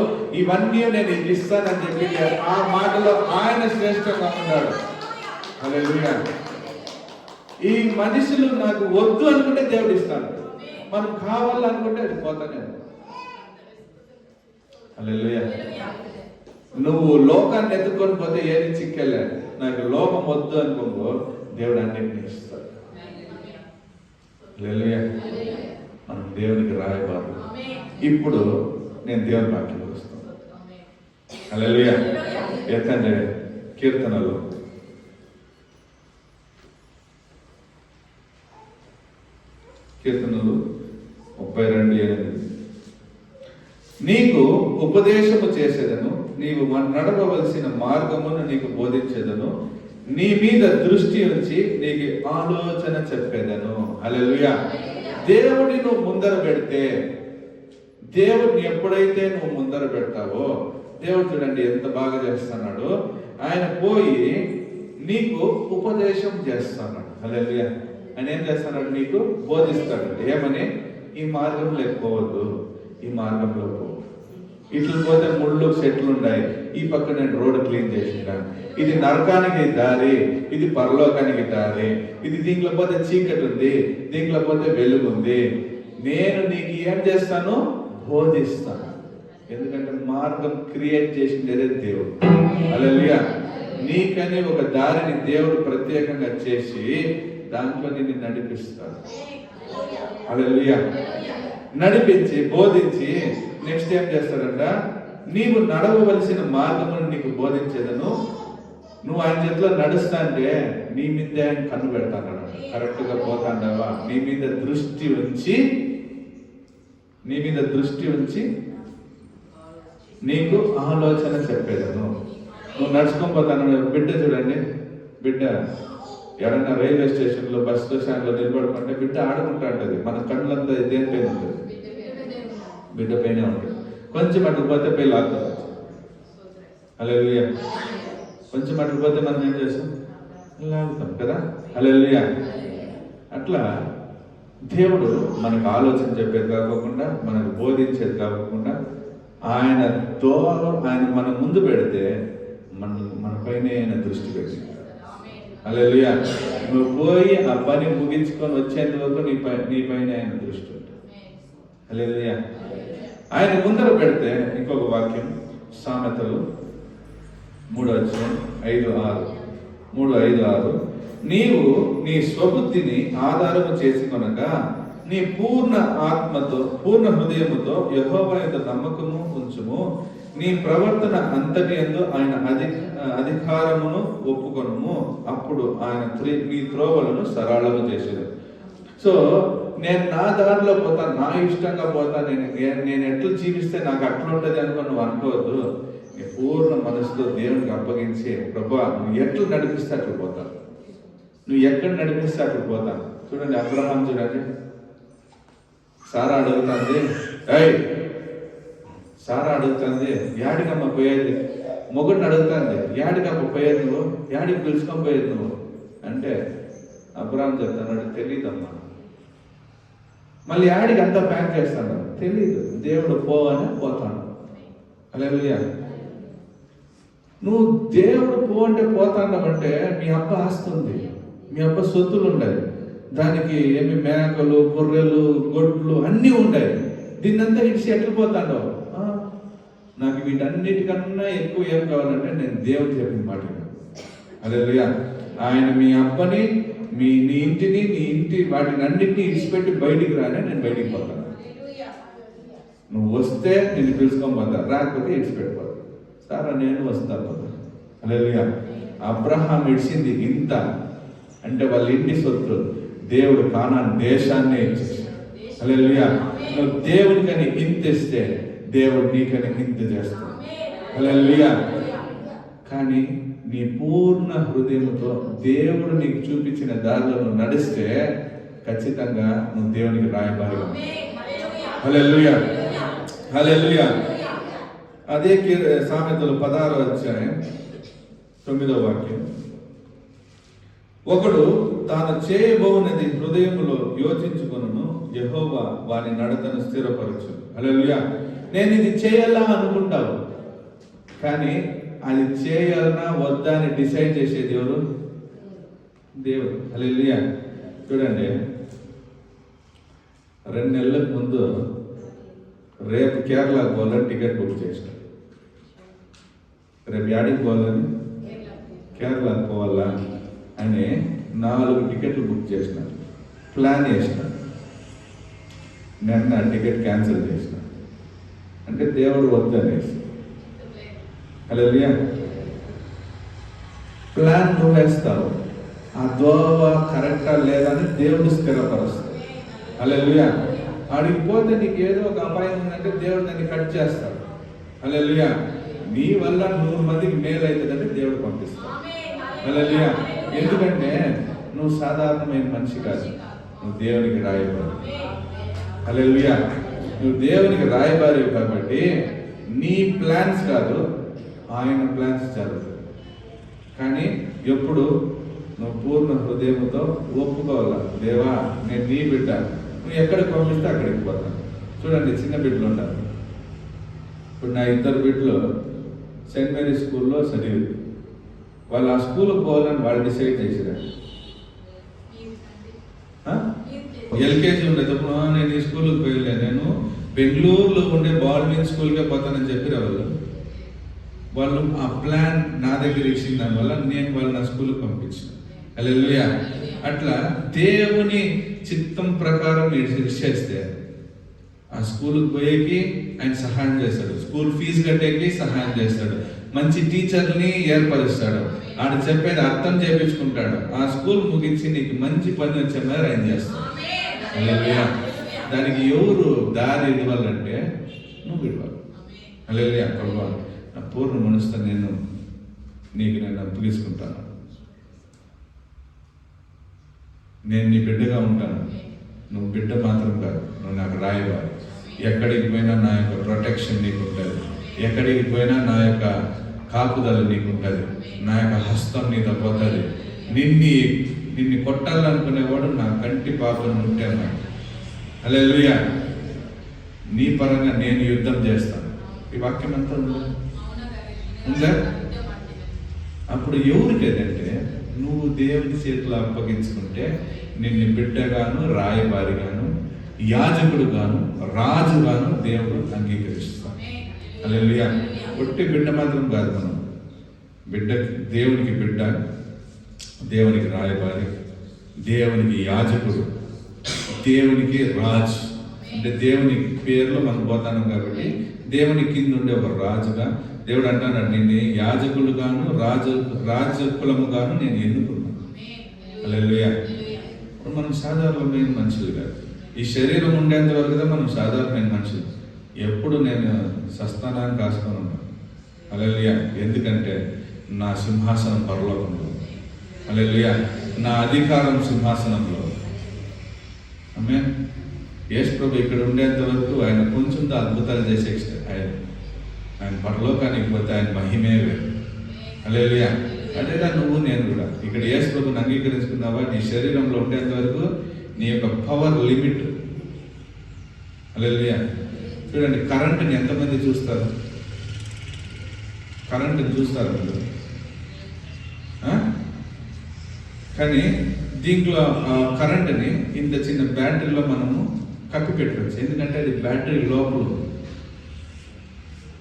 ఇవన్నీ నేను ఇది ఇస్తానని చెప్పి ఆ మాటలో ఆయన శ్రేష్టంగా ఉన్నాడు. హల్లెలూయా. ఈ మనుషులు నాకు వద్దు అనుకుంటే దేవుడు ఇస్తాడు, మనం కావాలనుకుంటే అది పోతానే. హల్లెలూయా. నువ్వు లోకాన్ని ఎత్తుకొని పోతే ఏది చిక్కెళ్ళా, నాకు లోకం వద్దు అనుకో దేవుడు అన్నింటినీ ఇస్తాడు. హల్లెలూయా. మనం దేవునికి రాయబారు. ఇప్పుడు నేను దేవుని వాక్యం వస్తాను. హల్లెలూయా. ఎత్తండి కీర్తనలు 32:8. నీకు ఉపదేశము చేసేదను, నీవు నడవవలసిన మార్గమును నీకు బోధించేదను, నీ మీద దృష్టి ఉంచి నీకు ఆలోచన చెప్పేదను. హల్లెలూయా. దేవుడిని నువ్వు ముందర పెడితే, దేవుడిని ఎప్పుడైతే నువ్వు ముందర పెడతావో, దేవుడు చూడండి ఎంత బాగా చేస్తున్నాడు. ఆయన పోయి నీకు ఉపదేశం చేస్తున్నాడు. హల్లెలూయా. ఆయన ఏం చేస్తున్నాడు? నీకు బోధిస్తాడు. ఏమని? ఈ మార్గంలో పోవద్దు, ఈ మార్గంలో పో. ఇట్లు పోతే ముళ్ళు చెట్లు ఉన్నాయి, ఈ పక్క నేను రోడ్డు క్లీన్ చేసిన, ఇది నరకానికి దారి, ఇది పరలోకానికి దారి, ఇది దీంట్లో పోతే చీకటి ఉంది, దీంట్లో పోతే వెలుగు ఉంది. నేను నీకు ఏం చేస్తాను? బోధిస్తాను. ఎందుకంటే మార్గం క్రియేట్ చేసిందే దేవుడు. హల్లెలూయా. నీకని ఒక దారిని దేవుడు ప్రత్యేకంగా చేసి దాంట్లో నిన్ను నడిపిస్తాడు. హల్లెలూయా. నడిపించి బోధించి నెక్స్ట్ ఏం చేస్తాడంట? నీవు నడవవలసిన మార్గమును నీకు బోధించేదను. నువ్వు ఆయన చేతిలో నడుస్తా అంటే నీ మీదే ఆయన కన్ను పెడతాడంట. కరెక్ట్గా పోతాండవా? నీ మీద దృష్టి ఉంచి నీకు ఆలోచన చెప్పేదను. నువ్వు నడుచుకొని పోతాను. బిడ్డ చూడండి, బిడ్డ ఎవరైనా రైల్వే స్టేషన్లో బస్ స్టాండ్లో నిలబడుకుంటే బిడ్డ ఆడుకుంటా ఉంటుంది. మన కళ్ళంతా దేనిపైన ఉంటుంది? బిడ్డ పైన ఉంటుంది. కొంచెం అటు పోతే పై లాగుతుంది. హల్లెలూయా. కొంచెం అటు పోతే మనం ఏం చేస్తాం? లాగుతాం కదా. హల్లెలూయా. అట్లా దేవుడు మనకు ఆలోచన చెప్పేది కాకుండా, మనకు బోధించేది కాకుండా, ఆయన మన ముందు పెడితే మన పైన ఆయన దృష్టి పెట్టి. హల్లెలూయా. నువ్వు పోయి ఆ పని ముగించుకొని వచ్చేంత వరకు నీ పైన ఆయన దృష్టి ఉంటుంది. హల్లెలూయా. ఆయన ముందర పెడితే ఇంకొక వాక్యం, సామెతలు 3:5-6 నీవు నీ స్వబుద్ధిని ఆధారము చేసుకొనగా నీ పూర్ణ ఆత్మతో పూర్ణ హృదయముతో యెహోవా యందు నమ్మకము ఉంచుము. నీ ప్రవర్తన అంతటి యందు ఆయన అధికారమును ఒప్పుకొనుము. అప్పుడు ఆయన నీ త్రోవలను సరళము చేసేది. సో నేను నా దారిలో పోతా, నా ఇష్టంగా పోతా, నేను ఎట్లా జీవిస్తే నాకు అట్లా ఉంటుంది అనుకుని నువ్వు అనుకోవద్దు. నీ పూర్ణ మనసుతో దేవునికి అప్పగించి, ప్రభువా నువ్వు ఎట్లా నడిపిస్తే అట్లా పోతాను, నువ్వు ఎక్కడ నడిపిస్తే అట్లా పోతాను. చూడండి, అబ్రహాం చూడండి, సారా అడుగుతుంది, సారా అడుగుతుంది, యాడికమ్మ పోయేది? మొగుడిని అడుగుతుంది, యాడికమ్మ పోయేది నువ్వు? యాడికి పిలుచుకొని పోయేది నువ్వు అంటే అబ్రహాం చెప్తాడు, తెలియదమ్మా. మళ్ళీ యాడికి అంతా ప్యాక్ చేస్తాడు, తెలియదు. దేవుడు పోవని పోతాను. హల్లెలూయా. నువ్వు దేవుడు పో అంటే పోతాండమంటే మీ అబ్బ ఆస్తుంది, మీ అబ్బ సొత్తులు ఉన్నాయి, దానికి ఏమి మేకలు, గొర్రెలు, గొడ్లు అన్నీ ఉన్నాయి. దీన్నంతా ఇడిచి ఎట్లా పోతాడో? నాకు వీటన్నిటికన్నా ఎక్కువ ఏం కావాలంటే నేను దేవుడు చెప్పిన మాట. హల్లెలూయా. ఆయన మీ అబ్బని, నీ ఇంటిని, నీ ఇంటి వాటిని అన్నింటినీ ఇడిచిపెట్టి బయటికి రానే నేను బయటికి పోతాను. నువ్వు వస్తే నేను పిలుచుకొని పోతా, రాకపోతే ఇడిచిపెట్టిపోతా. సారా నేను వస్తాను. హల్లెలూయా. అబ్రహాం ఇడిచింది ఇంత అంటే వాళ్ళ ఇంటి సొత్తు దేవుడు కానాను దేశాన్నే ఇచ్చేసాడు. హల్లెలూయా. నువ్వు దేవునికని ఇంత ఇస్తే దేవుడు నీకని ఇంత చేస్తాడు. హల్లెలూయా. కానీ నీ పూర్ణ హృదయంతో దేవుడు నీకు చూపించిన దారిలో నువ్వు నడిస్తే ఖచ్చితంగా నువ్వు దేవునికి రాయబారిగా. హల్లెలూయా. హల్లెలూయా. అదే సామెతలు 16:9 ఒకడు తాను చేయబోనది హృదయములో యోచించుకొనును, యెహోవా వాని నడతను స్థిరపరచు. హల్లెలూయా. నేను ఇది చేయాలా అనుకుంటావు, కానీ అది చేయాలన్నా వద్దా అని డిసైడ్ చేసేది ఎవరు? దేవుడు. హల్లెలూయా. చూడండి, 2 నెలలకు ముందు రేపు కేరళకు పోవాలని టికెట్ బుక్ చేసిన. రేపు యాడికి పోవాలని? కేరళకు పోవాలా అని 4 టికెట్లు బుక్ చేసిన, ప్లాన్ చేసిన. నిన్న టికెట్ క్యాన్సిల్ చేసిన. అంటే దేవుడు వద్దనేసి. హల్లెలూయా. ప్లాన్ నువ్వు వేస్తావు, ఆ దోవ కరెక్టా లేదని దేవుడు స్థిరపరుస్తాడు. హల్లెలూయా. ఆడికి పోతే నీకు ఏదో ఒక అపాయం ఉందంటే దేవుడు దాన్ని కట్ చేస్తాడు. హల్లెలూయా. నీ వల్ల 100 మందికి మేలు అవుతుందంటే దేవుడు పంపిస్తాడు. హల్లెలూయా. ఎందుకంటే నువ్వు సాధారణమైన మనిషి కాదు, నువ్వు దేవునికి రాయబారి. హల్లెలూయా. నువ్వు దేవునికి రాయబారి కాబట్టి నీ ప్లాన్స్ కాదు, ఆయన ప్లాన్స్ జరుగుతాయి. కానీ ఎప్పుడు నువ్వు పూర్ణ హృదయంతో ఒప్పుకోవాలా, దేవా నేను నీ బిడ్డ, నువ్వు ఎక్కడికి పంపిస్తే అక్కడికి పోతాను. చూడండి, చిన్న బిడ్డలు ఉంటారు. ఇప్పుడు నా 2 బిడ్డలు సెయింట్ మేరీ స్కూల్లో చదివి వాళ్ళు ఆ స్కూల్కి పోవాలని వాళ్ళు డిసైడ్ చేసినారు. ఎల్కేజీ ఉండేటప్పుడు నేను ఈ స్కూల్కి పోయలే, నేను బెంగళూరులో ఉండే బాల్మిన్ స్కూల్కే పోతానని చెప్పిన వాళ్ళు ఆ ప్లాన్ నా దగ్గర ఇచ్చిన దానివల్ల నేను వాళ్ళు నా స్కూల్కి పంపించిన. హల్లెలూయా. అట్లా దేవుని చిత్తం ప్రకారం చేస్తే ఆ స్కూల్కి పోయేకి ఆయన సహాయం చేస్తాడు, స్కూల్ ఫీజు కట్టేకి సహాయం చేస్తాడు, మంచి టీచర్ని ఏర్పరుస్తాడు, ఆడ చెప్పేది అర్థం చేయించుకుంటాడు, ఆ స్కూల్ ముగించి నీకు మంచి పని వచ్చే మేర ఆయన చేస్తాడు. హల్లెలూయా. దానికి ఎవరు దారి ఇవ్వాలంటే నువ్వు ఇవ్వాలి. హల్లెలూయా. ప్రభువా, నా పూర్ణ మనసుతో నేను అప్పగించుకుంటాను, నేను నీ బిడ్డగా ఉంటాను. నువ్వు బిడ్డ మాత్రం కాదు, నువ్వు నాకు రాయవాలి. ఎక్కడికి పోయినా నా యొక్క ప్రొటెక్షన్ నీకు ఉంటుంది, ఎక్కడికి పోయినా నా యొక్క కాపుదల నీకు ఉంటుంది, నా యొక్క హస్తం నీతో పోతుంది. నిన్ను కొట్టాలనుకునేవాడు నా కంటి పాపను ముట్టాను. హల్లెలూయా. నీ పరంగా నేను యుద్ధం చేస్తాను. ఈ వాక్యం అంతా ఉందా? అప్పుడు ఎవరికేదంటే నువ్వు దేవుని చేతిలో అప్పగించుకుంటే నిన్ను బిడ్డగాను, రాయబారిగాను, యాజకుడుగాను, రాజుగాను దేవుడు అంగీకరిస్తాడు. హల్లెలూయా. ఒట్టి బిడ్డ మాత్రం కాదు, మనం బిడ్డ, దేవునికి బిడ్డ, దేవునికి రాయబారి, దేవునికి యాజకుడు, దేవునికి రాజు. అంటే దేవుని పేరులో మనం పోతాం కాబట్టి దేవుని కింద ఉండే ఒక రాజుగా దేవుడు అంటాడు, నిన్ను యాజకులుగాను రాజకులముగాను నేను ఎన్నుకున్నాను. హల్లెలూయా. ఇప్పుడు మనం సాధారణమైన మనుషులు కాదు, ఈ శరీరం ఉండేంత వరకు కదా మనం సాధారణమైన మనుషులు. ఎప్పుడు నేను సస్తానాన్ని కాసుకొని ఉన్నాను. హల్లెలూయా. ఎందుకంటే నా సింహాసనం పరలోకంలో. హల్లెలూయా. నా అధికారం సింహాసనంలో. ఆమేన్. యేసు ప్రభు ఇక్కడ ఉండేంత వరకు ఆయన కొంచెం అద్భుతాలు చేసే ఆయన పరలోకానికి పోతే ఆయన మహిమే వేరు. హల్లెలూయా. అదేగా నువ్వు నేను కూడా ఇక్కడ యేసు ప్రభుని అంగీకరించుకున్నావా, నీ శరీరంలో ఉండేంత వరకు నీ యొక్క పవర్ లిమిట్. హల్లెలూయా. చూడండి, కరెంటుని ఎంతమంది చూస్తారు? కరెంటుని చూస్తారు మీరు, కానీ దీంట్లో కరెంటుని ఇంత చిన్న బ్యాటరీలో మనము కప్పి పెట్టవచ్చు. ఎందుకంటే అది బ్యాటరీ లోపల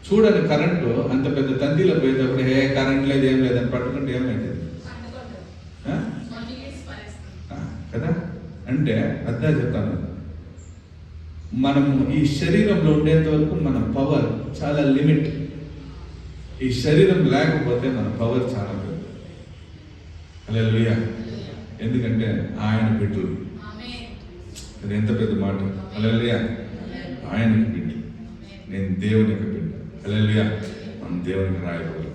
చూడని కరెంటు అంత పెద్ద తంతిలో పోయేటప్పుడు కరెంట్ లేదు ఏం లేదని పట్టుకుంటే ఏమైతుంది కదా? అంటే అర్థం చెప్తాను, మనము ఈ శరీరంలో ఉండేంత వరకు మన పవర్ చాలా లిమిట్. ఈ శరీరం లేకపోతే మన పవర్ చాలా పెద్ద. హల్లెలూయా. ఎందుకంటే ఆయన బిడ్డలు. అది ఎంత పెద్ద మాట. హల్లెలూయా. ఆయనకి బిడ్డ, నేను దేవుని యొక్క బిడ్డ. హల్లెలూయా. మనం దేవునికి రాయకూడదు.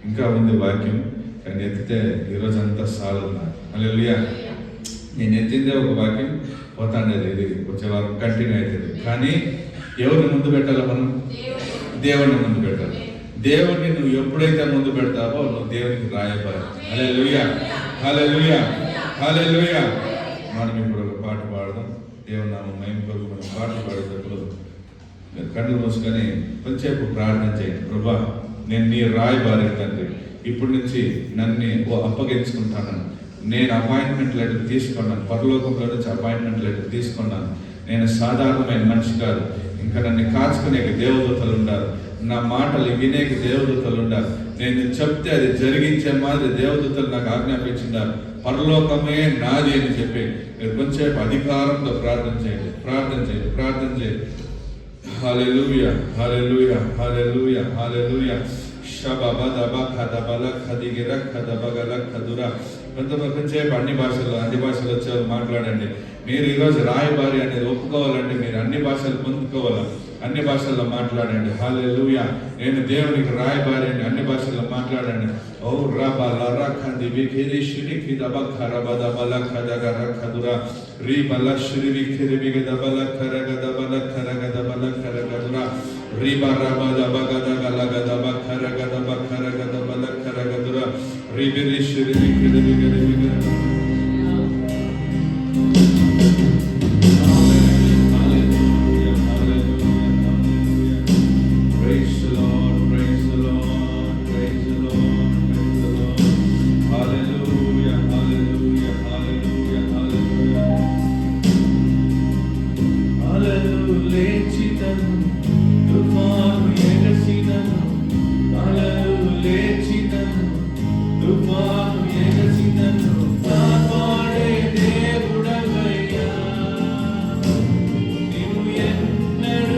ఇంకా ఉంది వాక్యం, కానీ ఎత్తితే ఈరోజు అంతా సాలదు. హల్లెలూయా. నేను ఎత్తిందే ఒక వాక్యం, పోతాండేది ఇది వచ్చే వారం కంటిన్యూ అవుతుంది. కానీ ఎవరిని ముందు పెట్టాలో మనం? దేవుడిని ముందు పెట్టాలి. దేవుడిని నువ్వు ఎప్పుడైతే ముందు పెడతావో నువ్వు దేవునికి రాయబారి. హల్లెలూయా. హల్లెలూయా. హల్లెలూయా. మనం ఇప్పుడు ఒక పాట పాడదాం. దేవుని నామం మహిమ కొరకు మనం పాటలు పాడేటప్పుడు కళ్ళు మూసుకొని కొంచెంసేపు ప్రార్థన చేయండి. ప్రభా, నేను నీ రాయబారి తండ్రి, ఇప్పటి నుంచి నన్ను అప్పగించుకుంటాను. నేను అపాయింట్మెంట్ లెటర్ తీసుకున్నాను, పరలోకంలో నుంచి అపాయింట్మెంట్ లెటర్ తీసుకున్నాను. నేను సాధారణమైన మనిషి కాదు, ఇంకా నన్ను కాచుకునే దేవదూతలు ఉండాలి, నా మాటలు వినేక దేవదూతలు ఉండాలి, నేను చెప్తే అది జరిగించే మాదిరి దేవదూతలు నాకు ఆజ్ఞాపించినారు. పరలోకమే నాది అని చెప్పి మీరు కొంచెంసేపు అధికారంతో ప్రార్థన చేయండి. ప్రార్థన చేయండి. హల్లెలూయా. హల్లెలూయా. హల్లెలూయా. హల్లెలూయా. కొంచెంసేపు అన్ని భాషలు వచ్చేవారు మాట్లాడండి. మీరు ఈరోజు రాయబారి అనేది ఒప్పుకోవాలంటే మీరు అన్ని భాషలు పొందుకోవాలి. అన్ని భాషల్లో మాట్లాడండి. హల్లెలూయా. నేను దేవునికి రాయబారి అని అన్ని భాషల్లో మాట్లాడండి. ఓ రబా లరఖంది విఖిరి షిరికి దబఖ రబద బలఖ దగర ఖదురా రి బలశ్రి విఖిరి బిగ దబల ఖరగ దబల ఖరగ దబల ఖరగదురా రి బరబద బగద గలగ దబ ఖరగ దబ ఖరగ దబల ఖరగదురా రి బిరి షిరి విఖిరి బిగ బిగ. దేవుడవయ్యా, నీవు ఎన్నడూ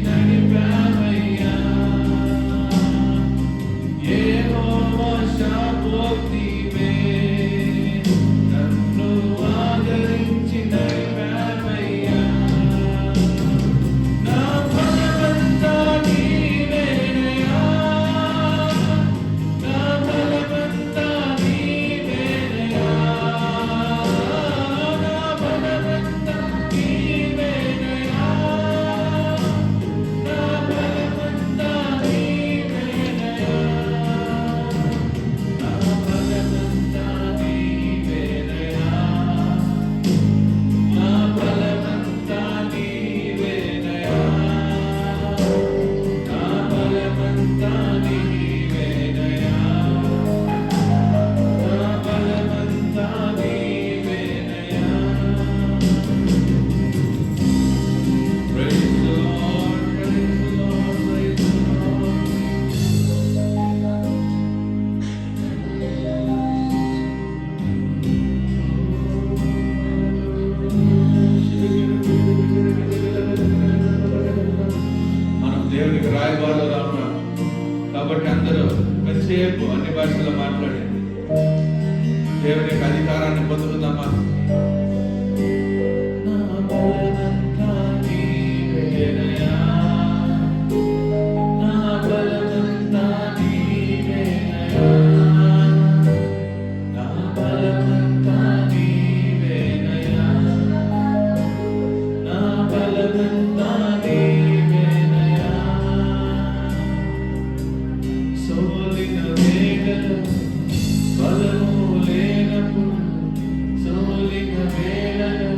నడిపావయ్యా యెహోవా శాపోక్తివే నన్ను ఆదరించి నడిపావయ్యా నా బలమంతా నీవేనయ్యా నా బలమంతా నీవేనయ్యా నా బలమంతా నీవేనయ్యా నా బలమంతా నీవేనయ్యా నా బలమంతా నీవేనయ్యా నా బలమంతా నీవేనయ్యా నా బలమంతా నీవేనయ్యా నా బలమంతా నీవేనయ్యా Praise the Lord, praise the Lord, praise the మనం దేవునికి రాయబారులు రామున్నాం కాబట్టి అందరూ ఎంతసేపు అన్ని భాషల్లో మాట్లాడండి. దేవుని యొక్క అధికారాన్ని పొందుకుందామా? నా బలమంతా నీవేనయ్యా నా బలమంతా నీవేనయ్యా నా బలమంతా నీవేనయ్యా నా బలమంతా నీవేనయ్యా సోలిన వేళలో బలము లేనప్పుడు సోలిన వేళలో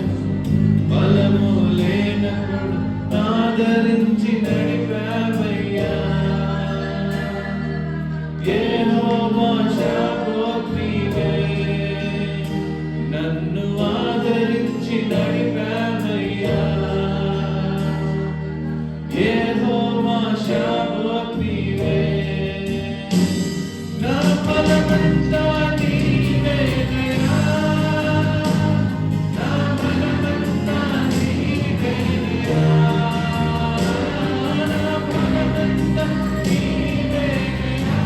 బలము లేనప్పుడు ఆదరించి నడిపావయ్యా యెహోవా శాపోక్తివే నన్ను ఆదరించి నడిపావయ్యా యెహోవా శాపోక్తివే నా బలమంతా నీవేనయ్యా నా బలమంతా నీవేనయ్యా నా బలమంతా నీవేనయ్యా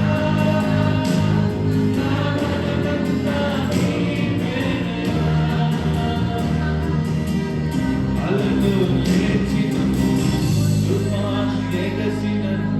నా బలమంతా నీవేనయ్యా అలలు లేచినను తుఫాను ఎగసినను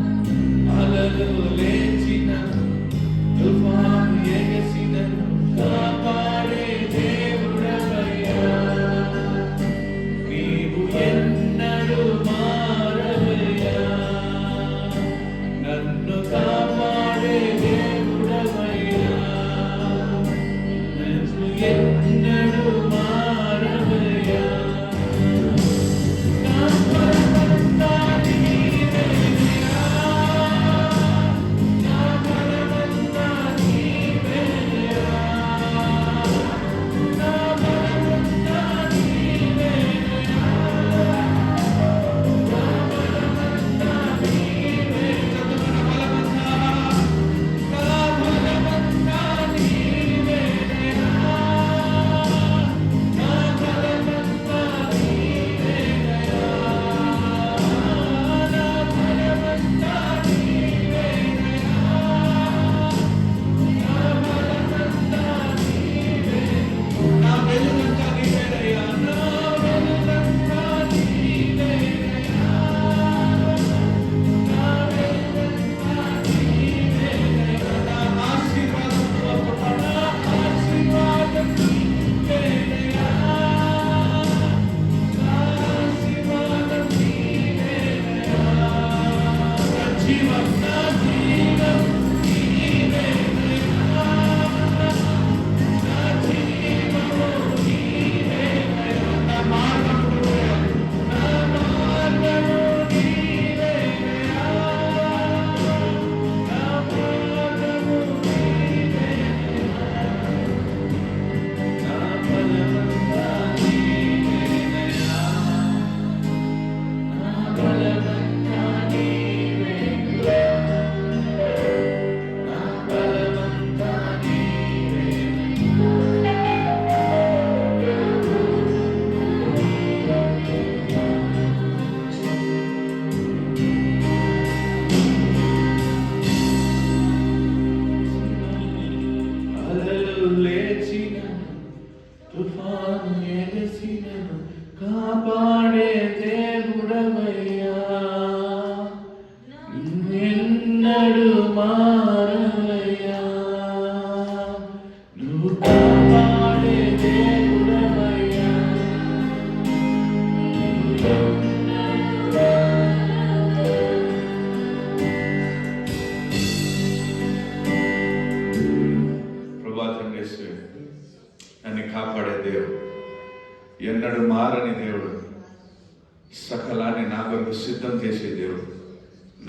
నడిపించే దేవుడు.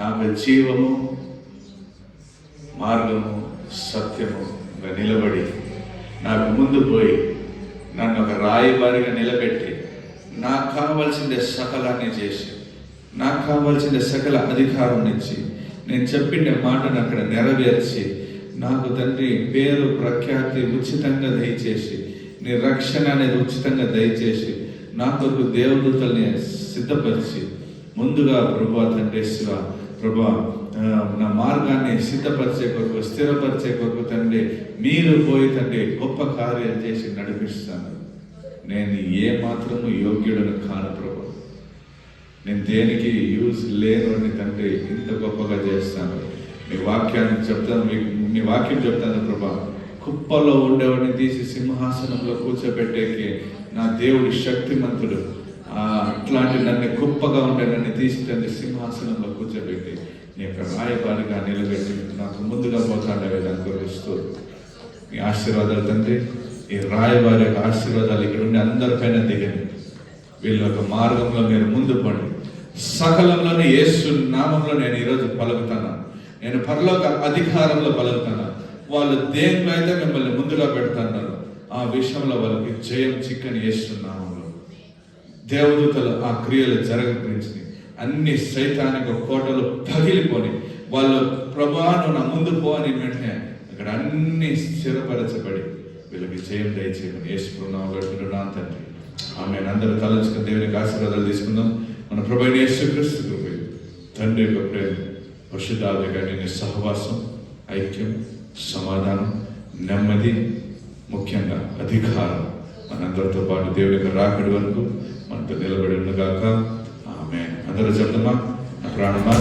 నాకు జీవము, మార్గము, సత్యముగా నిలబడి నాకు ముందు పోయి నన్ను ఒక రాయబారిగా నిలబెట్టి నాకు కావాల్సిందే సకలాన్ని చేసి నాకు కావాల్సిన సకల అధికారం నుంచి నేను చెప్పిన మాటను అక్కడ నెరవేర్చి నాకు తండ్రి పేరు ప్రఖ్యాతి ఉచితంగా దయచేసి నీ రక్షణ అనేది ఉచితంగా దయచేసి నా కొరకు దేవదూతల్ని సిద్ధపరిచి ముందుగా ప్రభా తండ్రి శివ ప్రభా నా మార్గాన్ని సిద్ధపరిచే కొరకు స్థిరపరిచే కొరకు తండ్రి మీరు పోయి తండ్రి గొప్ప కార్యాలు చేసి నడిపిస్తాను. నేను ఏ మాత్రము యోగ్యుడను కాను ప్రభు, నేను దేనికి యూజ్ లేను అని తండ్రి ఇంత గొప్పగా చేస్తాను. మీ వాక్యాన్ని చెప్తాను, మీ వాక్యం చెప్తాను ప్రభా. కుప్పలో ఉండేవాడిని తీసి సింహాసనంలో కూర్చోబెట్టేకి నా దేవుడి శక్తిమంతుడు. అట్లాంటి నన్ను గొప్పగా ఉండే నన్ను తీసి తండ్రి సింహాసనంలో కూర్చోబెట్టి నీ యొక్క రాయబారిగా నిలబెట్టి నాకు ముందుగా పోతాడే దాని కొరకు మీ ఆశీర్వాదాలు తండ్రి. ఈ రాయబారి యొక్క ఆశీర్వాదాలు ఇక్కడ ఉండి అందరిపైన దిగండి. వీళ్ళ యొక్క మార్గంలో మీరు ముందు పడి సకలంలోనే యేసు నామంలో నేను ఈరోజు పలుకుతాను. నేను పరలోక అధికారంలో పలుకుతాను. వాళ్ళు దేంట్లో అయితే మిమ్మల్ని ముందుగా పెడుతున్నారు ఆ విషయంలో వాళ్ళకి జయం చిక్కని యేసు నామంలో దేవదూతలు ఆ క్రియలు జరగపించి అన్ని సైతానిక కోటలు పగిలిపోని వాళ్ళు ప్రభాను నా ముందు పో అని వెంటనే అక్కడ అన్ని స్థిరపరచబడి వీళ్ళకి జయం దయచేయమని యేసు నామంలో నా తండ్రి ఆమె. అందరూ తలంచుకుని దేవునికి ఆశీర్వాదాలు తీసుకుందాం. మన ప్రభువైన యేసుక్రీస్తు కృప, తండ్రి యొక్క ప్రేమ, పరిశుద్ధాత్మ నీ సహవాసం, ఐక్యం, సమాధానం, నెమ్మది, ముఖ్యంగా అధికారం మనందరితో పాటు దేవుని యొక్క రాకడి వరకు మనతో నిలబడి ఉండగాక. ఆమె. అందరూ చెప్తామా? నా ప్రాణమా